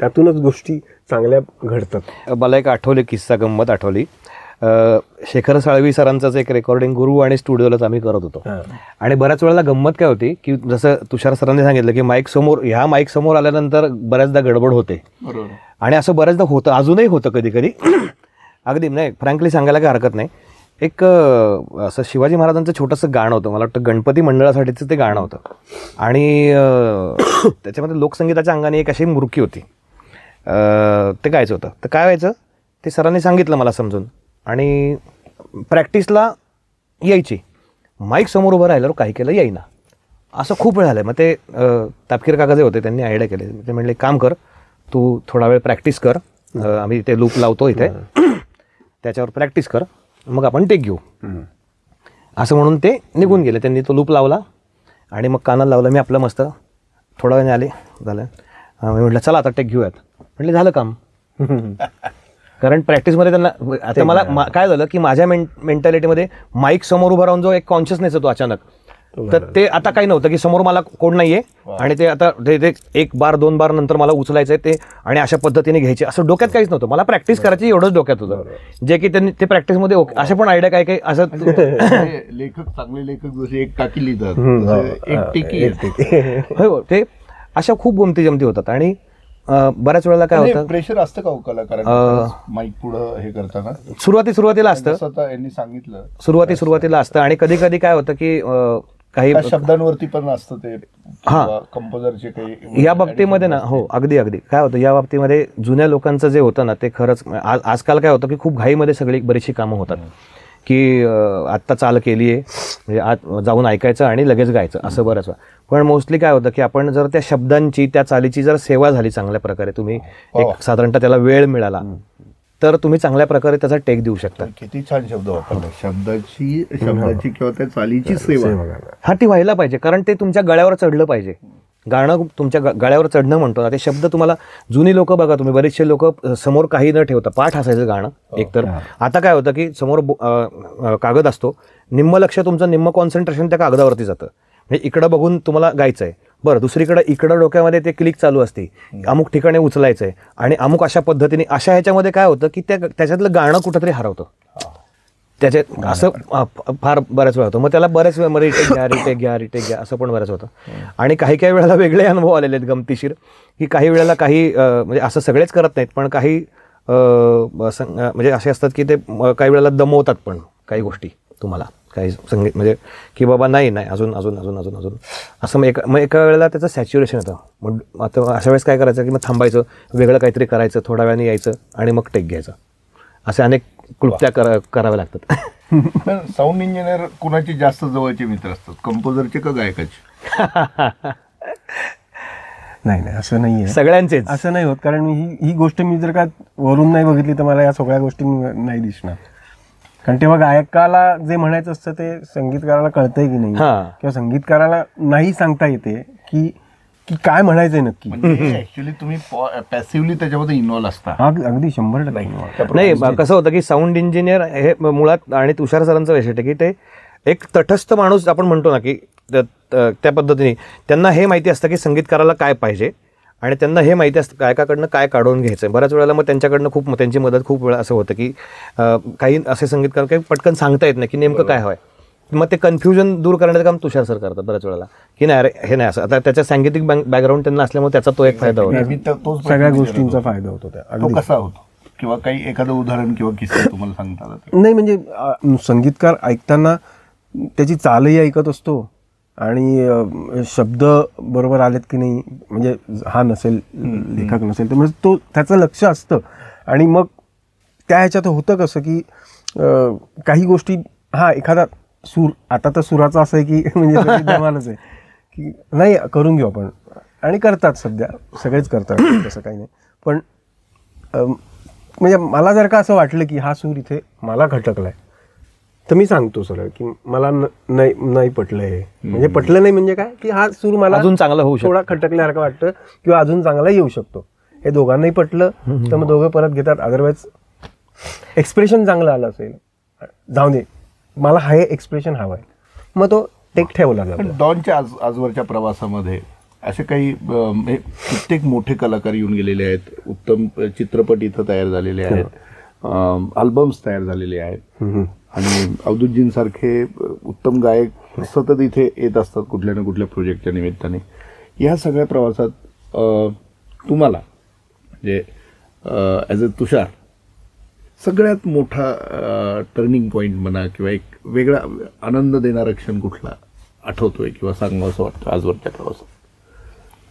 त्यातूनच गोष्टी चांगल्या घडतात. मला एक आठवली किस्सा, गंमत आठवली. शेखर साळवी सरांचंच एक रेकॉर्डिंग गुरु आणि स्टुडिओलाच आम्ही करत होतो. आणि बऱ्याच वेळेला गंमत काय होती की जसं तुषार सरांनी सांगितलं की माईक समोर आल्यानंतर बऱ्याचदा गडबड होते. आणि असं बऱ्याचदा होतं, अजूनही होतं कधी कधी. अगदी नाही, फ्रँकली सांगायला काही हरकत नाही. एक असं शिवाजी महाराजांचं छोटंसं गाणं होतं, मला वाटतं गणपती मंडळासाठीचं ते गाणं होतं. आणि त्याच्यामध्ये लोकसंगीताच्या अंगाने एक अशी मुरकी होती, ते गायचं होतं. तर काय व्हायचं ते सरांनी सांगितलं मला समजून, आणि प्रॅक्टिसला यायची, माईक समोर उभं राहिल्यावर काही केलं येईना, असं खूप वेळ झालं. मग ते तापकीर काका जे होते त्यांनी आयडिया केले. ते म्हणले काम कर, तू थोडा वेळ प्रॅक्टिस कर, आम्ही ते लूप लावतो इथे, त्याच्यावर प्रॅक्टिस कर, मग आपण टेक घेऊ. असं म्हणून ते निघून गेले. त्यांनी तो लूप लावला आणि मग कानाला लावलं. मी आपलं मस्त थोडा वेळाने आले, झालं. मी म्हटलं चला आता टेक घेऊयात. म्हटलं झालं काम. कारण प्रॅक्टिसमध्ये त्यांना आता मला काय झालं की माझ्या मेंटॅलिटीमध्ये माईक समोर उभं राहून जो एक कॉन्शियसनेस होतो अचानक, तर ते आता काही नव्हतं की समोर मला कोण नाहीये आणि ते आता ते 1 बार 2 बार नंतर मला उचलायचंय ते आणि अशा पद्धतीने घ्यायचे, असं डोक्यात काहीच नव्हतं. मला प्रॅक्टिस करायची एवढंच डोक्यात होतं. जे की त्यांनी ते प्रॅक्टिसमध्ये असे पण आयडिया काय असं लेखक, चांगले लेखक जसे एक टाकी लिहितात, एक टिकी, हो, ते अशा खूप गमती जमती होतात. आणि बऱ्याच वेळेला काय होतं, प्रेशर असतं का कलाकारांना माईक पुढं हे करताना? सुरुवातीला असतं, यांनी सांगितलं, सुरुवातीला असतं. आणि कधी कधी काय होतं की काही शब्दांवरती पण असतं ते, कंपोजरचे काही या बाबतीमध्ये ना. हो, अगदी काय होतं या बाबतीमध्ये जुन्या लोकांचं जे होतं ना ते खरंच आजकाल काय होतं की खूप घाईमध्ये सगळी बरीचशी कामं होतात की आत्ता चाल केली आहे म्हणजे आज जाऊन ऐकायचं आणि लगेच गायचं, असं बरंच वेळा. पण मोस्टली काय होतं की आपण जर त्या शब्दांची, त्या चालीची जर सेवा झाली चांगल्या प्रकारे, तुम्ही एक साधारणतः त्याला वेळ मिळाला, तर तुम्ही चांगल्या प्रकारे त्याचा टेक देऊ शकता. किती छान शब्द वापरला, शब्दाची किंवा त्या चालीची सेवा. हा, ती व्हायला पाहिजे, कारण ते तुमच्या गळ्यावर चढलं पाहिजे. गाणं तुमच्या गळ्यावर चढणं म्हणतो ना, ते शब्द तुम्हाला, जुनी लोक बघा तुम्ही, बरेचसे लोक समोर काही न ठेवता पाठ असायचं गाणं एकतर. आता काय होतं की समोर कागद असतो, निम्म लक्ष तुमचं, निम्म कॉन्सन्ट्रेशन त्या कागदावरती जातं. म्हणजे इकडं बघून तुम्हाला गायचं आहे, बरं, दुसरीकडे इकडं डोक्यामध्ये ते क्लिक चालू असते, अमुक ठिकाणी उचलायचं आहे आणि अमुक अशा पद्धतीने. अशा ह्याच्यामध्ये काय होतं की त्याच्यातलं गाणं कुठंतरी हरवतं. त्याच्यात असं फार बऱ्याच वेळा होतं. मग त्याला बऱ्याच वेळा रिटेक घ्या असं पण बऱ्याच होतं. आणि काही वेळेला वेगळे अनुभव आलेले आहेत गमतीशीर, की काही वेळेला काही म्हणजे असं सगळेच करत नाहीत, पण काही म्हणजे असे असतात की ते काही वेळेला दमवतात पण काही गोष्टी तुम्हाला, काही संगीत म्हणजे की बाबा नाही अजून असं. मग एका वेळेला त्याचं सॅच्युरेशन येतं. मग आता अशा वेळेस काय करायचं की मग थांबायचं, वेगळं काहीतरी करायचं, थोड्या वेळाने यायचं आणि मग टेक घ्यायचं. असे अनेक क्लुप्त्या कराव्या लागतात. साऊंड इंजिनियर कुणाचे जास्त जवळचे मित्र असतात, कंपोजरचे का गायकाचे? नाही असं नाहीये, सगळ्यांचेच असं नाही होत. कारण ही गोष्ट मी जर का वरून नाही बघितली तर मला या सगळ्या गोष्टी नाही दिसणार. कारण तेव्हा गायकाला जे म्हणायचं असतं ते संगीतकाराला कळतंय की नाही, किंवा संगीतकाराला नाही सांगता येते की काय म्हणायचंय नक्की. ऍक्च्युली तुम्ही पॅसिव्हली त्याच्यामध्ये इन्व्हॉल्व असता. अगदी 100% नाही. कसं होतं की साऊंड इंजिनियर हे मुळात, आणि तुषार सरांचं वैशिष्ट्य की ते एक तटस्थ माणूस आपण म्हणतो ना की त्या पद्धतीने त्यांना हे माहिती असतं की संगीतकाराला काय पाहिजे, आणि त्यांना हे माहिती असतं गायकाकडनं काय काढून घ्यायचं. बऱ्याच वेळेला मग त्यांच्याकडनं त्यांची मदत खूप वेळा असं होतं की काही असे संगीतकार काही पटकन सांगता येत नाही की नेमकं काय हवंय. मग ते कन्फ्युजन दूर करण्याचं काम तुषार सर करतात बऱ्याच वेळेला, की नाही अरे हे नाही असं. आता त्याच्या सांगीतिक बॅकग्राऊंड त्यांना असल्यामुळे त्याचा तो एक फायदा होतो, सगळ्या गोष्टींचा फायदा होतो. तो कसा होतो, किंवा काही एखादं उदाहरण किंवा किस्सा तुम्हाला सांगता आला? नाही म्हणजे संगीतकार ऐकताना त्याची चालही ऐकत असतो आणि शब्द बरोबर आलेत की नाही, म्हणजे हा नसेल लेखक नसेल तर म्हणजे तो त्याचं लक्ष असतं. आणि मग त्या ह्याच्यात होतं कसं की काही गोष्टी, एखादा सूर, आता तर सुराचं असं आहे की म्हणजे जमानच आहे की नाही करून घेऊ आपण, आणि करतात सध्या सगळेच करतात, तसं काही नाही. पण म्हणजे मला जर का असं वाटलं की हा सूर इथे मला खटकलाय तर मी सांगतो सरळ की मला नाही पटलं हे. म्हणजे पटलं नाही म्हणजे काय की हा सूर मला अजून चांगला होऊ शकतो, थोडा खटकल्यासारखं वाटतं किंवा अजून चांगला येऊ शकतो. हे दोघांनाही पटलं तर मग दोघं परत घेतात. अदरवाईज एक्सप्रेशन चांगलं आलं असेल, जाऊ दे मला हे एक्सप्रेशन हवं आहे, मग तो टेक ठेवला जातो. डॉनच्या आजवरच्या प्रवासामध्ये असे काही कित्येक मोठे कलाकार येऊन गेलेले आहेत, उत्तम चित्रपट इथं तयार झालेले आहेत, अल्बम्स तयार झालेले आहेत आणि अवधूतजींसारखे उत्तम गायक सतत इथे येत असतात कुठल्या ना कुठल्या प्रोजेक्टच्या निमित्ताने. या सगळ्या प्रवासात तुम्हाला म्हणजे ॲज अ तुषार सगळ्यात मोठा टर्निंग पॉईंट म्हणा किंवा एक वेगळा आनंद देणारा क्षण कुठला आठवतोय किंवा सांगावं असं वाटतं आजवरच्या प्रवासात?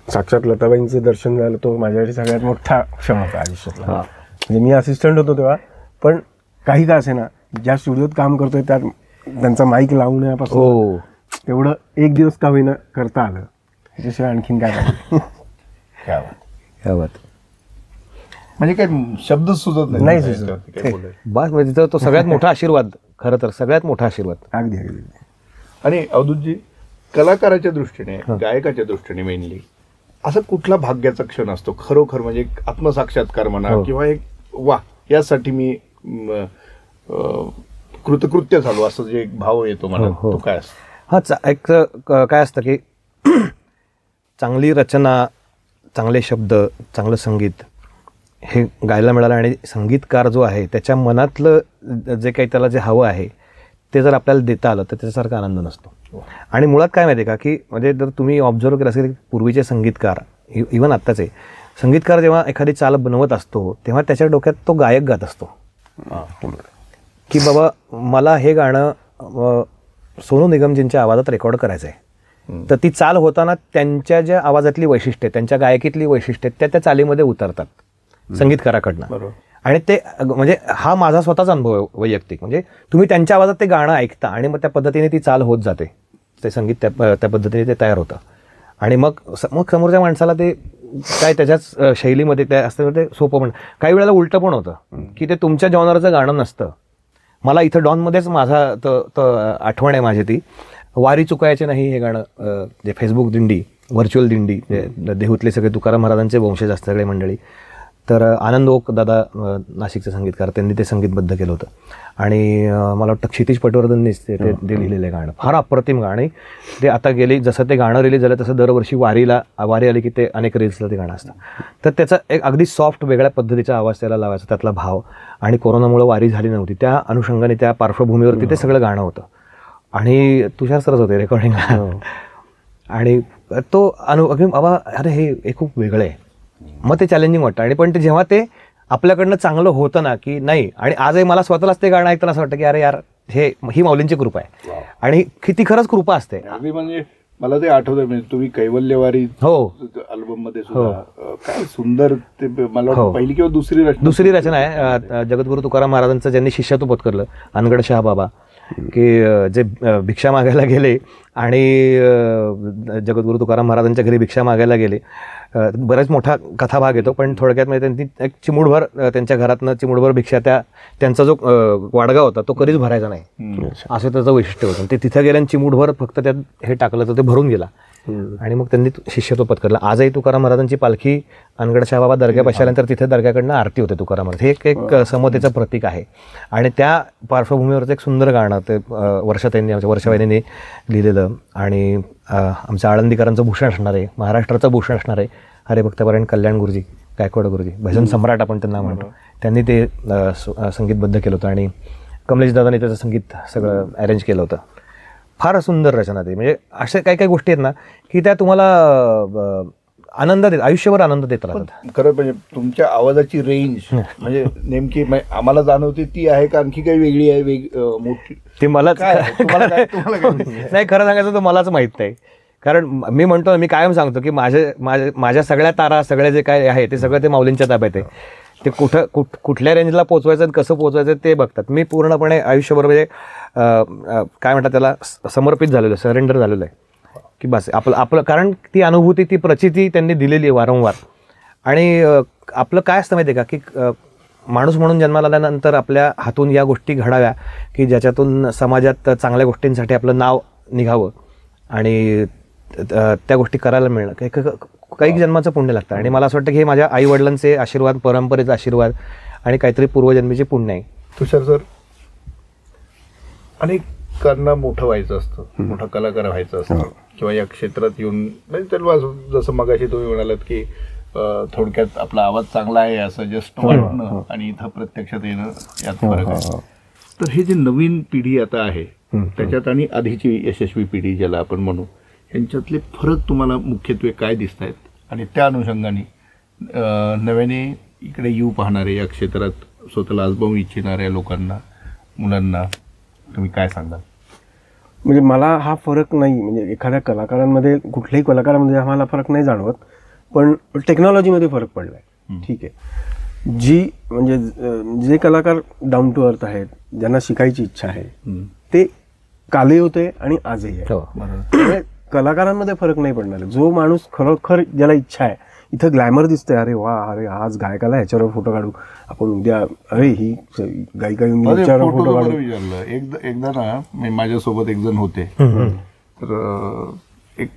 साक्षात लताबाईंचं दर्शन झालं तो माझ्यासाठी सगळ्यात मोठा क्षण होता आयुष्यातला. म्हणजे मी असिस्टंट होतो तेव्हा, पण काही का असे ना ज्या स्टुडिओत काम करतोय त्यात त्यांचा माईक लावण्यापासून तेवढं एक दिवस का होईना करता आलं, त्याच्याशिवाय आणखीन काय क्या बात. म्हणजे काय शब्दच सुचत नाही सुचत. काय बोलायचं. बस म्हणजे तिथं तो सगळ्यात मोठा आशीर्वाद, खरं तर सगळ्यात मोठा आशीर्वाद. अगदी अगदी. आणि अवधूतजी कलाकाराच्या दृष्टीने, गायकाच्या दृष्टीने मेनली असा कुठला भाग्याचा क्षण असतो खरोखर, म्हणजे एक आत्मसाक्षात्कार म्हणा किंवा एक वा यासाठी मी कृतकृत्य झालो असं जे एक भाव येतो मला, तो काय असतो? एक काय असतं की चांगली रचना, चांगले शब्द, चांगलं संगीत हे गायला मिळालं आणि संगीतकार जो आहे त्याच्या मनातलं जे काही त्याला जे हवं आहे ते जर आपल्याला देता आलं तर त्याच्यासारखा आनंद नसतो. आणि मुळात काय माहिती आहे का की म्हणजे जर तुम्ही ऑब्झर्व केलं असेल की पूर्वीचे संगीतकार, इव्हन आत्ताचे संगीतकार जेव्हा एखादी चाल बनवत असतो तेव्हा त्याच्या डोक्यात तो गायक गात असतो की बाबा मला हे गाणं सोनू निगमजींच्या आवाजात रेकॉर्ड करायचं आहे, तर ती चाल होताना त्यांच्या ज्या आवाजातली वैशिष्ट्ये, त्यांच्या गायकीतली वैशिष्ट्ये त्या चालीमध्ये उतरतात संगीतकाराकडनं. आणि ते म्हणजे हा माझा स्वतःच अनुभव आहे वैयक्तिक. म्हणजे तुम्ही त्यांच्या आवाजात ते गाणं ऐकता आणि मग त्या पद्धतीने ती चाल होत जाते, ते संगीत त्या पद्धतीने ते तयार होतं. आणि मग समोरच्या माणसाला ते काय त्याच्याच शैलीमध्ये त्या असतं ते सोपं. पण काही वेळेला उलटं पण होतं की ते तुमच्या जॉनरचं गाणं नसतं. मला इथं डॉनमध्येच माझा आठवण आहे माझी ती, वारी चुकायचे नाही हे गाणं, जे फेसबुक दिंडी, व्हर्च्युअल दिंडी, देहूतले सगळे तुकाराम महाराजांचे वंशज असतात सगळे मंडळी. तर आनंद ओक दादा नाशिकचे संगीतकार, त्यांनी ते संगीतबद्ध केलं होतं. आणि मला वाटतं क्षितिज पटवर्धननीच ते लिहिलेलं गाणं, फार अप्रतिम गाणं. ते आता गेली जसं ते गाणं रिलीज झालं तसं दरवर्षी वारी आली की ते अनेक रील्सला ते गाणं असतं. तर त्याचा एक अगदी सॉफ्ट वेगळ्या पद्धतीचा आवाज त्याला लावायचा, त्यातला भाव. आणि कोरोनामुळे वारी झाली नव्हती, त्या अनुषंगाने त्या पार्श्वभूमीवरती ते सगळं गाणं होतं. आणि तुषार सरच होते रेकॉर्डिंगला. आणि तो बाबा अरे हे खूप वेगळं आहे, मग ते चॅलेंजिंग वाटतं. आणि पण ते जेव्हा ते आपल्याकडनं चांगलं होतं ना की नाही, आणि आजही मला स्वतःलाच ते गाणं ऐकताना असं वाटतं की अरे यार ही माऊलींची कृपा आहे. आणि किती खरंच कृपा असते. म्हणजे मला ते आठवतं, म्हणजे तुम्ही कैवल्यवारी अल्बम मध्ये सुद्धा काय सुंदर ते, मला वाटतं पहिली किंवा दुसरी रचना आहे जगद्गुरु तुकाराम महाराजांचं, ज्यांनी शिष्यत्व पत्करलं, अनगड शहा बाबा, की जे भिक्षा मागायला गेले आणि जगद्गुरु तुकाराम महाराजांच्या घरी भिक्षा मागायला गेले. बराच मोठा कथाभाग येतो, पण थोडक्यात म्हणजे त्यांनी एक चिमूटभर त्यांच्या घरातनं चिमूटभर भिक्षा त्यांचा जो वाडगा होता तो कधीच भरायचा नाही, असं त्याचं वैशिष्ट्य होतं. ते तिथं गेल्या चिमूटभर फक्त त्यात हे टाकलं तर ते भरून गेला. आणि मग त्यांनी शिष्यत्व पत्करलं. आजही तुकाराम महाराजांची पालखी अनगडशहा बाबा दर्ग्यापाशी आल्यानंतर तिथे दर्ग्याकडनं आरती होते तुकाराम महाराज. हे एक समतेचं प्रतीक आहे. आणि त्या पार्श्वभूमीवरचं एक सुंदर गाणं ते वर्षाबाईंनी लिहिलेलं. आणि आमच्या आळंदीकरांचं भूषण असणार आहे, महाराष्ट्राचं भूषण असणार आहे हरिभक्तपरायण कल्याण गुरुजी, गायकवाड गुरुजी, भजन सम्राट आपण त्यांना म्हणतो. त्यांनी ते संगीतबद्ध केलं होतं आणि कमलेश दादांनी त्याचं संगीत सगळं अरेंज केलं होतं. फार सुंदर रचना ती. म्हणजे अशा काही काही गोष्टी आहेत ना की त्या तुम्हाला आनंद देत, आयुष्यभर आनंद देत राहतात. खरं म्हणजे तुमच्या आवाजाची रेंज म्हणजे नेमकी आम्हाला जाणवते ती आहे का आणखी काही वेगळी आहे मोठी? ते मला नाही, खरं सांगायचं तर मलाच माहित नाही. कारण मी म्हणतो, मी कायम सांगतो की माझ्या सगळ्या तारा, सगळे जे काय आहे ते सगळं ते माऊलींच्या ताब्यात आहे. ते कुठल्या रेंजला पोचवायचं आणि कसं पोचवायचं ते बघतात. मी पूर्णपणे आयुष्यभर म्हणजे काय म्हणतात त्याला समर्पित झालेलं आहे, सरेंडर झालेलं आहे की बस आपलं कारण ती अनुभूती, ती प्रचिती त्यांनी दिलेली आहे वारंवार. आणि आपलं काय असतं माहिती आहे का की माणूस म्हणून जन्माला आल्यानंतर आपल्या हातून या गोष्टी घडाव्या की ज्याच्यातून समाजात चांगल्या गोष्टींसाठी आपलं नाव निघावं आणि त्या गोष्टी करायला मिळणं काही जन्माचं पुण्य लागतं. आणि मला असं वाटतं की हे माझ्या आई वडिलांचे आशीर्वाद, परंपरेचा आशीर्वाद आणि काहीतरी पूर्वजन्मीचे पुण्य आहे. तुषार सर, अनेकांना मोठं व्हायचं असतं, मोठा कलाकार व्हायचं असतं किंवा या क्षेत्रात येऊन म्हणजे त्याला जसं मगाशी तुम्ही म्हणालात की थोडक्यात आपला आवाज चांगला आहे असं जस्ट वाटणं आणि इथं प्रत्यक्षात येणं यात फरक आहे. तर हे जे नवीन पिढी आता आहे त्याच्यात आणि आधीची यशस्वी पिढी ज्याला आपण म्हणू यांच्यातले फरक तुम्हाला मुख्यत्वे काय दिसत आहेत आणि त्या अनुषंगाने नव्याने इकडे येऊ पाहणारे या क्षेत्रात स्वतःला आजमावू इच्छिणाऱ्या लोकांना मुलांना तुम्ही काय सांगाल? म्हणजे मला हा फरक नाही, म्हणजे एखाद्या कलाकारांमध्ये कुठल्याही कलाकारांमध्ये आम्हाला फरक नाही जाणवत, पण टेक्नॉलॉजीमध्ये फरक पडला आहे. ठीक आहे, जी म्हणजे जे कलाकार डाऊन टू अर्थ आहेत, ज्यांना शिकायची इच्छा आहे ते कालही होते आणि आजही आहे. त्यामुळे कलाकारांमध्ये फरक नाही पडणार. जो माणूस खरोखर ज्याला इच्छा आहे, इथं ग्लॅमर दिसतंय, अरे वा, अरे आज गायकाला ह्याच्यावर फोटो काढू आपण, उद्या अरे ही गायिका येऊन ह्याच्यावर फोटो काढू. एकदा ना माझ्यासोबत एक जण होते, तर एक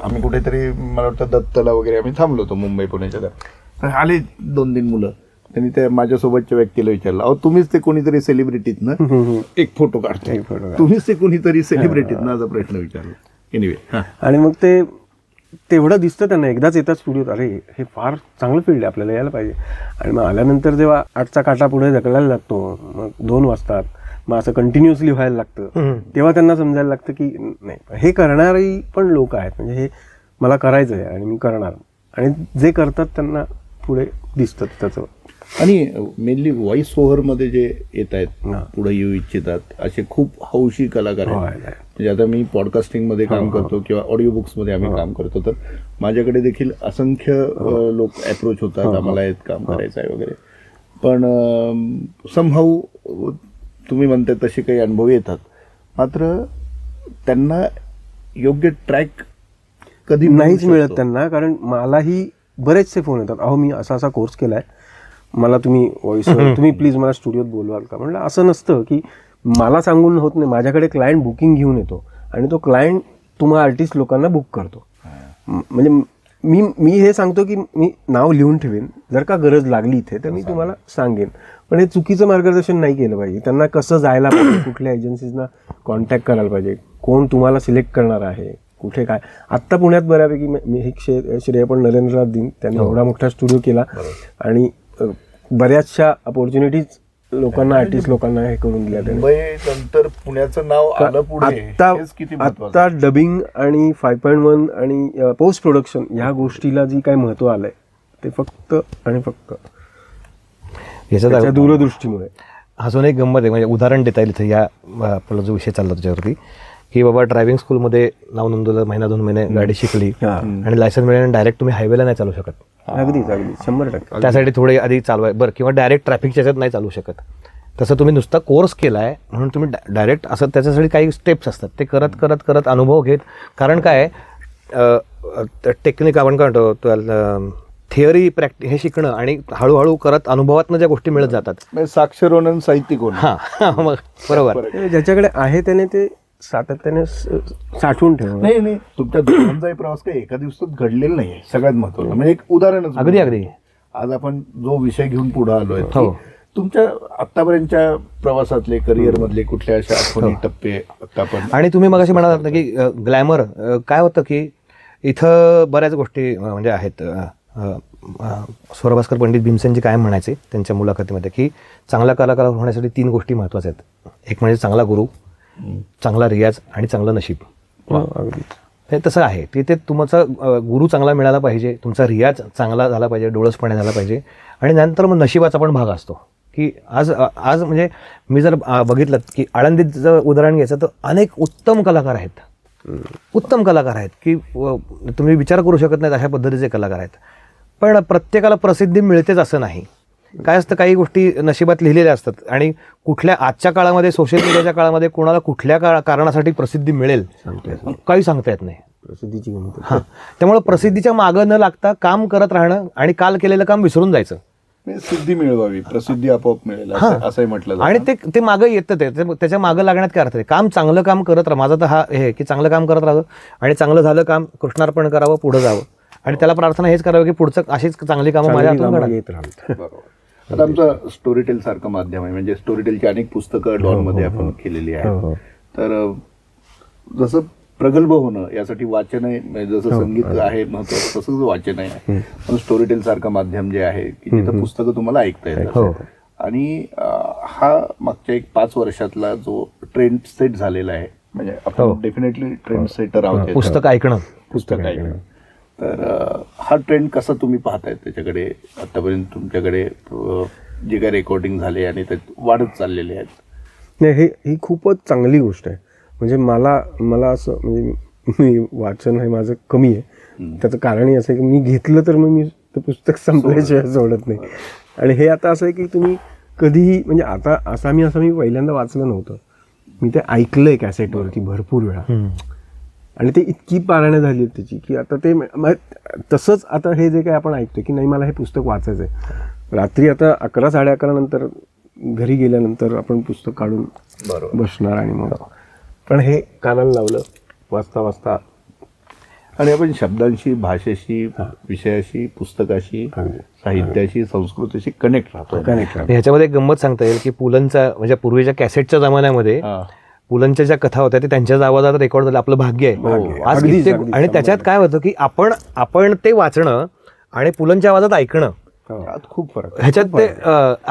आम्ही कुठेतरी मला वाटतं दत्तला वगैरे आम्ही थांबलो होतो मुंबई पुण्याच्या. तर आले 2-3 मुलं, त्यांनी त्या माझ्यासोबतच्या व्यक्तीला विचारलं, अहो तुम्हीच ते कोणीतरी सेलिब्रिटीत ना एक फोटो काढतो, तुम्हीच ते कोणीतरी सेलिब्रिटीत ना असा प्रश्न विचारला. एनिवे, आणि मग ते तेवढं दिसतं त्यांना एकदाच येतात स्टुडिओत, अरे हे फार चांगलं फील्ड आहे, आपल्याला यायला पाहिजे. आणि मग आल्यानंतर जेव्हा 8चा काटा पुढे ढकलायला लागतो, मग 2 वाजतात, मग असं कंटिन्युअसली व्हायला लागतं, तेव्हा त्यांना समजायला लागतं की नाही, हे करणारी पण लोक आहेत, म्हणजे हे मला करायचं आहे आणि मी करणार. आणि जे करतात त्यांना पुढे दिसतं त्याचं. आणि मेनली व्हॉइस ओव्हरमध्ये जे येत आहेत पुढे येऊ इच्छितात असे खूप हौशी कलाकार आहेत. म्हणजे आता मी पॉडकास्टिंगमध्ये काम करतो किंवा ऑडिओ बुक्समध्ये आम्ही काम करतो, तर माझ्याकडे देखील असंख्य लोक अप्रोच होतात, आम्हाला हे काम करायचं आहे वगैरे. पण समहाऊ तुम्ही म्हणताय तसे काही अनुभव येतात, मात्र त्यांना योग्य ट्रॅक कधी नाहीच मिळत त्यांना. कारण मलाही बरेचसे फोन येतात, अहो मी असा कोर्स केलाय, मला तुम्ही व्हॉइस तुम्ही प्लीज मला स्टुडिओत बोलवाल का. म्हणलं असं नसतं की मला सांगून होत नाही, माझ्याकडे क्लायंट बुकिंग घेऊन येतो आणि तो क्लायंट तुम्हा आर्टिस्ट लोकांना बुक करतो. म्हणजे मी हे सांगतो की मी नाव लिहून ठेवेन, जर का गरज लागली इथे तर मी तुम्हाला सांगेन, पण हे चुकीचं मार्गदर्शन नाही केलं पाहिजे. त्यांना कसं जायला पाहिजे, कुठल्या एजन्सीजना कॉन्टॅक्ट करायला पाहिजे, कोण तुम्हाला सिलेक्ट करणार आहे, कुठे काय. आत्ता पुण्यात बऱ्यापैकी मी हे श्रेय पण नरेंद्रनाथ दिन, त्यांनी एवढा मोठा स्टुडिओ केला आणि बऱ्याचशा अपॉर्च्युनिटीज लोकांना, आर्टिस्ट लोकांना हे करून दिल्या. नंतर पुण्याचं नाव आलं पुढे. आता डबिंग आणि 5.1 आणि पोस्ट प्रोडक्शन ह्या गोष्टीला जी काय महत्व आलंय ते फक्त आणि फक्त याच्या दूरदृष्टीमुळे. अजून एक गंमत आहे, म्हणजे उदाहरण देता येईल इथं, या आपला जो विषय चालला त्याच्यावरती, की बाबा ड्रायव्हिंग स्कूलमध्ये नाव नोंदवलं, 1-2 महिने गाडी शिकली आणि लायसन्स मिळाल्याने डायरेक्ट तुम्ही हायवेला नाही चालू शकत. अगदी 100%. त्यासाठी थोडे आधी चालवाय बरं, किंवा डायरेक्ट ट्रॅफिकच्या ह्याच्यात नाही चालू शकत. तसं तुम्ही नुसता कोर्स केलाय म्हणून तुम्ही डायरेक्ट असं, त्याच्यासाठी काही स्टेप्स असतात, ते करत करत करत अनुभव घेत. कारण काय टेक्निक आपण काय म्हणतो, थिअरी प्रॅक्टिस हे शिकणं आणि हळूहळू करत अनुभवातनं ज्या गोष्टी मिळत जातात. साक्षर होणं, साहित्यिक होणं. हां, मग बरोबर. ज्याच्याकडे आहे त्याने ते सातत्याने साठवून ठेवणं. नाही, तुमच्या दोघांचाही प्रवास काही एका दिवसात घडलेला नाहीये, सगळ्यात महत्वाचं. म्हणजे एक उदाहरणच. अगदी आज आपण जो विषय घेऊन पुढे आलोय, तुमच्या आतापर्यंतच्या प्रवासातले, करिअर मधले कुठल्या अशा आठवणी, टप्पे आपण. आणि तुम्ही मगाशी म्हणालात ना की ग्लॅमर काय होतं, की इथं बऱ्याच गोष्टी म्हणजे आहेत. स्वरभास्कर पंडित भीमसेनजी कायम म्हणायचे त्यांच्या मुलाखतीमध्ये, की चांगला कलाकार होण्यासाठी 3 गोष्टी महत्त्वाच्या आहेत. एक म्हणजे चांगला गुरु, चांगला रियाज आणि चांगलं नशीब. हे तसं आहे, तिथे तुमचा गुरु चांगला मिळाला पाहिजे, तुमचा रियाज चांगला झाला पाहिजे, डोळसपणे झाला पाहिजे, आणि नंतर मग नशिबाचा पण भाग असतो. की आज म्हणजे मी जर बघितलं की आळंदीत जर उदाहरण घ्यायचं तर अनेक उत्तम कलाकार आहेत, की तुम्ही विचार करू शकत नाहीत अशा पद्धतीचे कलाकार आहेत. पण प्रत्येकाला प्रसिद्धी मिळतेच असं नाही. काय असतं, काही गोष्टी नशिबात लिहिलेल्या असतात आणि कुठल्या आजच्या काळामध्ये, सोशल मीडियाच्या काळामध्ये कोणाला कुठल्या कारणासाठी प्रसिद्धी मिळेल काही सांगता येत नाही. प्रसिद्धीची हां, त्यामुळे प्रसिद्धीच्या मागं न लागता काम करत राहणं आणि काल केलेलं काम विसरून जायचं. सिद्धी मिळवावी, प्रसिद्धी आपोआप मिळेल असंही म्हटलं. आणि ते मागं येतं, त्याच्या मागं लागण्यात काय अर्थ आहे. काम चांगलं काम करत राहा. माझं तर हा हे की चांगलं काम करत राहावं आणि चांगलं झालं काम कृष्णार्पण करावं, पुढं जावं आणि त्याला प्रार्थना हेच करावं की पुढचं अशीच चांगली कामं माझ्या हातून येत राहतात. बरोबर. आता आमचं स्टोरीटेल सारखं माध्यम आहे, म्हणजे स्टोरीटेलची अनेक पुस्तकं डॉनमध्ये आपण केलेली आहेत. तर जसं प्रगल्भ होणं यासाठी वाचन आहे, म्हणजे जसं संगीत आहे महत्वाचं तसंच वाचन आहे. पण स्टोरी टेल सारखं माध्यम जे आहे की जिथं पुस्तकं तुम्हाला ऐकता येतात. आणि हा मागच्या 5 वर्षातला जो ट्रेंड सेट झालेला आहे, म्हणजे आपण डेफिनेटली ट्रेंड सेटर आहोत पुस्तक ऐकणं. तर हा ट्रेंड कसा तुम्ही पाहताय त्याच्याकडे? आतापर्यंत तुमच्याकडे जे काही रेकॉर्डिंग झाले आणि ते वाढत चाललेले आहेत. नाही, ही खूपच चांगली गोष्ट आहे. म्हणजे मला असं, म्हणजे मी वाचन हे माझं कमी आहे. त्याचं कारणही असं आहे की मी घेतलं तर मग मी ते पुस्तक संपल्याशिवाय सोडत नाही. आणि हे आता असं आहे की तुम्ही कधीही, म्हणजे आता असं मी पहिल्यांदा वाचलं नव्हतं, मी ते ऐकलंय कॅसेटवरती भरपूर वेळा. आणि ते इतकी पारायणं झाली आहेत त्याची की आता ते तसंच आता हे जे काही आपण ऐकतो की नाही मला हे पुस्तक वाचायचं आहे, रात्री आता 11, 11:30 नंतर घरी गेल्यानंतर आपण पुस्तक काढून बसणार आणि मग पण हे कानाला लावलं वाचता वाचता. आणि आपण शब्दांशी, भाषेशी, विषयाशी, पुस्तकाशी, साहित्याशी, संस्कृतीशी कनेक्ट राहतो. ह्याच्यामध्ये एक गंमत सांगता येईल की पुलंचा, म्हणजे पूर्वीच्या कॅसेटच्या जमान्यामध्ये पुलंच्या ज्या कथा होत्या ते त्यांच्याच आवाजात रेकॉर्ड झालं. आपलं भाग्य आहे आज. आणि त्याच्यात काय होतं की आपण ते वाचणं आणि पुलंच्या आवाजात ऐकणं खूप फरक. ह्याच्यात ते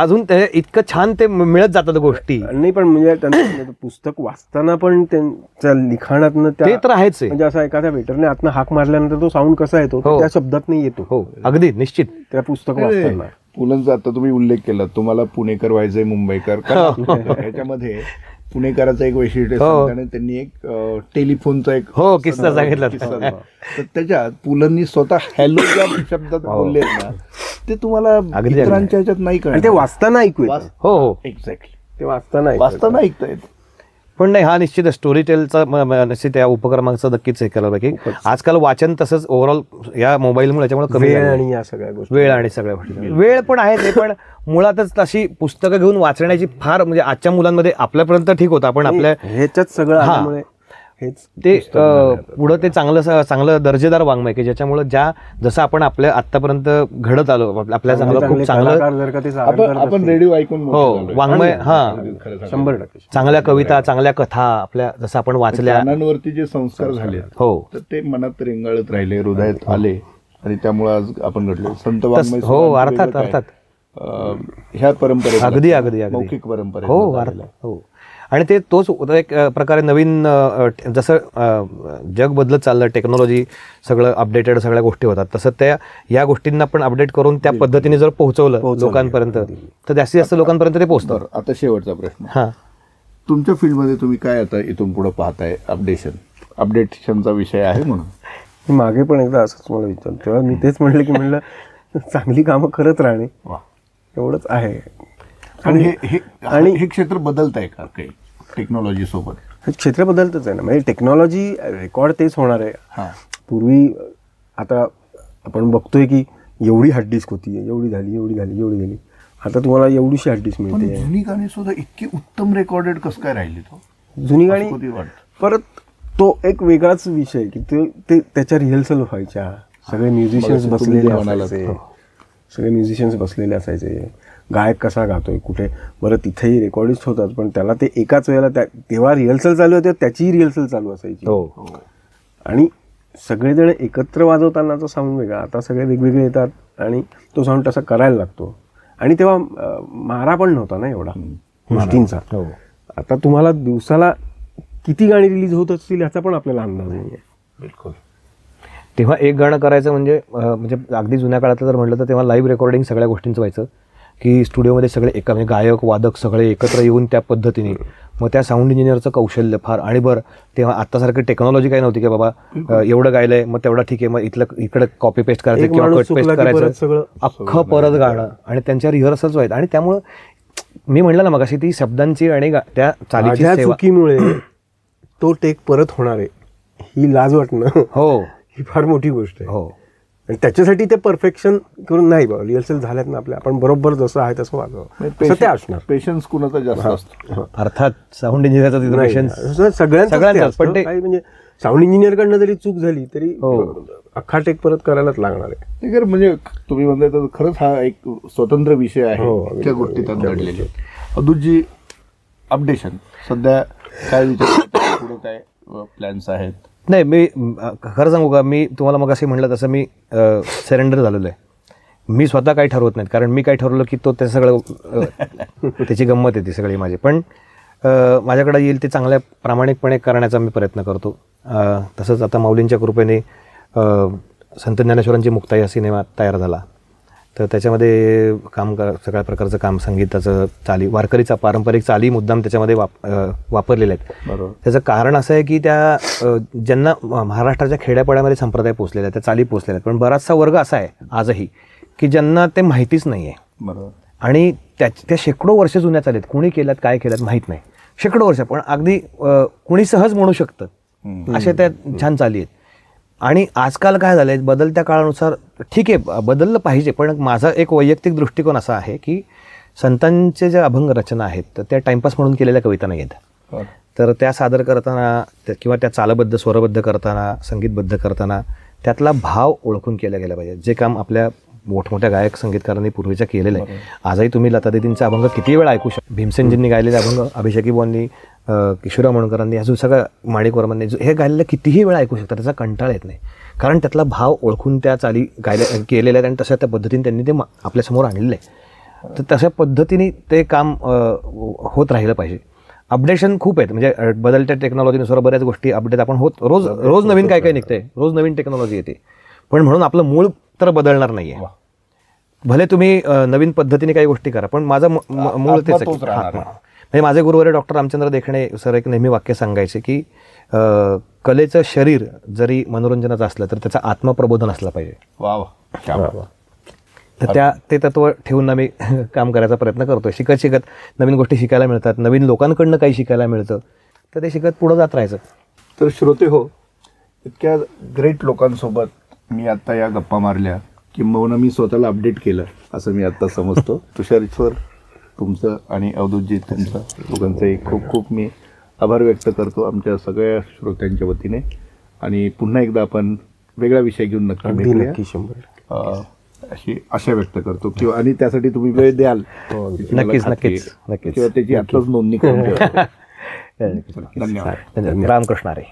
अजून इतकं छान ते मिळत जातात गोष्टी. नाही पण म्हणजे त्यांचं पुस्तक वाचताना पण त्यांच्या लिखाणातनं ते तर आहेच. म्हणजे असं एखाद्या वेटरने आतनं हाक मारल्यानंतर तो साऊंड कसा येतो त्या शब्दात नाही येतो. हो अगदी निश्चित. त्या पुस्तक वाचताना पुलंचा आता तुम्ही उल्लेख केला, तुम्हाला पुणेकर व्हायचंय मुंबईकर. ह्याच्यामध्ये पुणेकराचं एक वैशिष्ट्य सांगताना त्यांनी एक टेलिफोनचा एक किस्सा सांगितला. तर त्याच्यात पुलंनी स्वतः हॅलो ज्या शब्दात बोलले ना ते तुम्हाला इतरांच्या ह्याच्यात नाही कळत. ते वाचताना ऐकू येतं. हो एक्झॅक्टली. ते वाचताना ऐकता येत. पण नाही, हा निश्चित स्टोरी टेलचा निश्चित या उपक्रमाचं नक्कीच हे केलं पाहिजे. आजकाल वाचन तसंच ओव्हरऑल या मोबाईलमुळे याच्यामुळे कमी आणि या सगळ्या गोष्टी, वेळ आणि सगळ्या गोष्टी, वेळ पण आहे ते, पण मुळातच तशी पुस्तकं घेऊन वाचण्याची फार, म्हणजे आजच्या मुलांमध्ये आपल्यापर्यंत ठीक होतं, आपण आपल्या ह्याच्यात सगळं आल्यामुळे ते पुढं ते चांगलं दर्जेदार वाङ्मय की ज्याच्यामुळे जसं आपण आपल्या आतापर्यंत घडत आलो, आपल्या खूप चांगलं आपण रेडिओ ऐकून वाङ्मय, 100% चांगल्या कविता, चांगल्या कथा आपल्या जसं आपण वाचल्या, कानांवरती जे संस्कार झाले तर ते मनात रेंगाळत राहिले, हृदयात आले आणि त्यामुळे आज आपण घडलो. संत वाङ्मय अर्थात ह्या परंपरेत, अगदी मौखिक परंपरेत. हो. आणि ते तोच एक प्रकारे नवीन, जसं जग बदलत चाललं, टेक्नॉलॉजी सगळं अपडेटेड, सगळ्या गोष्टी होतात, तसं त्या या गोष्टींना पण अपडेट करून त्या पद्धतीने जर पोहोचवलं लोकांपर्यंत तर जास्तीत जास्त लोकांपर्यंत ते पोहोचतं. आता शेवटचा प्रश्न, तुमच्या फील्डमध्ये तुम्ही काय आता इथून पुढे पाहताय? अपडेशनचा विषय आहे म्हणून मागे पण एकदा असंच मला विचारलं, तेव्हा मी तेच म्हणलं चांगली कामं करत राहणे एवढंच आहे. आणि हे क्षेत्र बदलत आहे का काही टेक्नॉलॉजी सोबत? हे क्षेत्र बदलतच आहे ना, म्हणजे टेक्नॉलॉजी रेकॉर्ड तेच होणार आहे. पूर्वी आता आपण बघतोय की एवढी हार्ड डिस्क होती, एवढी झाली, आता तुम्हाला एवढीशी हार्ड डिस्क मिळते. जुनी गाणी सुद्धा इतकी उत्तम रेकॉर्डेड कसं काय राहिली? जुनी गाणी परत तो एक वेगळाच विषय की ते त्याच्या रिहर्सल व्हायच्या, सगळे म्युझिशियन्स बसलेले असायचे, गायक कसा गातोय कुठे, बरं तिथेही रेकॉर्डिस्ट होतात पण त्याला ते एकाच वेळेला तेव्हा रिहर्सल चालू होते, त्याचीही रिहर्सल चालू असायची. आणि सगळेजण एकत्र वाजवतानाचा साऊंड वेगळा, आता सगळे वेगवेगळे येतात आणि तो साऊंड तसा करायला लागतो. आणि तेव्हा मारा पण नव्हता ना एवढा गोष्टींचा. आता तुम्हाला दिवसाला किती गाणी रिलीज होत असतील याचा पण आपल्याला अंदाज नाही आहे. बिलकुल. तेव्हा एक गाणं करायचं म्हणजे अगदी जुन्या काळातलं जर म्हटलं तर तेव्हा लाईव्ह रेकॉर्डिंग सगळ्या गोष्टींचं व्हायचं की स्टुडिओमध्ये सगळे म्हणजे गायक वादक सगळे एकत्र येऊन त्या पद्धतीने, मग त्या साऊंड इंजिनियरचं कौशल्य फार. आणि बरं तेव्हा आत्तासारखी टेक्नॉलॉजी काही नव्हती की बाबा एवढं गायलंय मग तेवढा ठीक आहे, मग इकडे कॉपी पेस्ट करायचं किंवा कट पेस्ट करायचं, अख्खं परत गाणं, आणि त्यांच्या रिहर्सल्स व्हायचं. आणि त्यामुळं मी म्हणलं ना मगाशी ती शब्दांची आणि त्या चालीची चुकीमुळे तो टेक परत होणार आहे ही लाज वाटणं, ही फार मोठी गोष्ट आहे. आणि त्याच्यासाठी ते परफेक्शन करून नाही बाबा, रिहर्सल झाल्यात ना आपल्या, आपण बरोबर जसं आहे तसं वाजवा, ते असणार. पेशन्स कुणाचा जास्त असतो? अर्थात साऊंड इंजिनियरचा पेशन्स सगळ्यांचा, पण ते काही म्हणजे साऊंड इंजिनियरकडनं जरी चूक झाली तरी अख्खा टेक परत करायलाच लागणार आहे. म्हणजे तुम्ही म्हणताय तर खरंच हा एक स्वतंत्र विषय आहे त्या गोष्टीत घडलेले. अदूजी, अपडेशन सध्या काय विचार, पुढे काय प्लॅन्स आहेत? नाही मी खरं सांगू का, मी तुम्हाला मग असं म्हटलं तसं मी सरेंडर झालेलो आहे. मी स्वतः काही ठरवत नाहीत, कारण मी काय ठरवलं की तो त्याचं सगळं त्याची गंमत येते सगळी माझी. पण माझ्याकडे येईल ते चांगल्या प्रामाणिकपणे करण्याचा मी प्रयत्न करतो. तसंच आता माऊलींच्या कृपेने संत ज्ञानेश्वरांची मुक्ताई हा सिनेमा तयार झाला, तर त्याच्यामध्ये सगळ्या प्रकारचं काम, संगीताचं चाली, वारकरीचा पारंपरिक चाली मुद्दाम त्याच्यामध्ये वापरलेले आहेत. बरोबर. त्याचं कारण असं आहे की त्या ज्यांना महाराष्ट्राच्या खेड्यापाड्यामध्ये संप्रदाय पोचलेले आहेत, त्या चाली पोचलेल्या आहेत, पण बराचसा वर्ग असा आहे आजही की ज्यांना ते माहितीच नाही आहे. बरोबर. आणि त्या शेकडो वर्ष जुन्या चालीत कोणी केल्यात, काय केल्यात माहीत नाही, शेकडो वर्ष, पण अगदी कोणी सहज म्हणू शकतं अशा त्या छान चाली आहेत. आणि आजकाल काय झालं आहे, बदलत्या काळानुसार ठीक आहे बदललं पाहिजे, पण माझा एक वैयक्तिक दृष्टिकोन असा आहे की संतांचे ज्या अभंग रचना आहेत तर त्या टाइमपास म्हणून केलेल्या कविता नाही आहेत. तर त्या सादर करताना किंवा त्या चालबद्ध स्वरबद्ध करताना, संगीतबद्ध करताना त्यातला भाव ओळखून केल्या गेला पाहिजे. जे काम आपल्या मोठमोठ्या गायक संगीतकारांनी पूर्वीच्या केलेलं आहे. आजही तुम्ही लतादीदींचा अभंग किती वेळा ऐकू शकता. भीमसेनजींनी गायलेले अभंग, अभिषेकी बुवांनी, किशोरराव मणकरांनी, अजून सगळं माणिकवर्मांनी हे गायलेलं कितीही वेळा ऐकू शकता, त्याचा कंटाळा येत नाही, कारण त्यातला भाव ओळखून त्या चाली केलेल्या आहेत आणि तशा त्या पद्धतीने त्यांनी ते आपल्यासमोर आणलेलं आहे. तर तशा पद्धतीने ते काम होत राहिलं पाहिजे. अपडेशन खूप आहेत, म्हणजे बदलत्या टेक्नॉलॉजीनुसार बऱ्याच गोष्टी अपडेट आपण रोज नवीन काय काय निघतंय, रोज नवीन टेक्नॉलॉजी येते, पण म्हणून आपलं मूळ तर बदलणार नाही आहे. भले तुम्ही नवीन पद्धतीने काही गोष्टी करा, पण माझं मूळ तेच आहे. म्हणजे माझे गुरुवारी डॉक्टर रामचंद्र देखणे सर एक नेहमी वाक्य सांगायचे की कलेचं शरीर जरी मनोरंजनाचं असलं तर त्याचं आत्मप्रबोधन असलं पाहिजे. तर ते तत्व ठेवून आम्ही काम करायचा प्रयत्न करतो. शिकत शिकत नवीन गोष्टी शिकायला मिळतात, नवीन लोकांकडनं काही शिकायला मिळतं, तर ते शिकत पुढं जात राहायचं. तर श्रोते हो, इतक्या ग्रेट लोकांसोबत मी आत्ता या गप्पा मारल्या, किंबहुना मी स्वतःला अपडेट केलं असं मी आत्ता समजतो. तुषार सर तुमचं आणि अवधूतजी तुमचं दोघांचंही खूप खूप मी आभार व्यक्त करतो आमच्या सगळ्या श्रोत्यांच्या वतीने. आणि पुन्हा एकदा आपण वेगळा विषय घेऊन नक्की भेटूया अशी आशा व्यक्त करतो, किंवा आणि त्यासाठी तुम्ही वेळ द्याल नक्कीच नक्कीच नक्कीच किंवा त्याची आत्ताच नोंदणी करून ठेवा. धन्यवाद. रामकृष्ण हरी.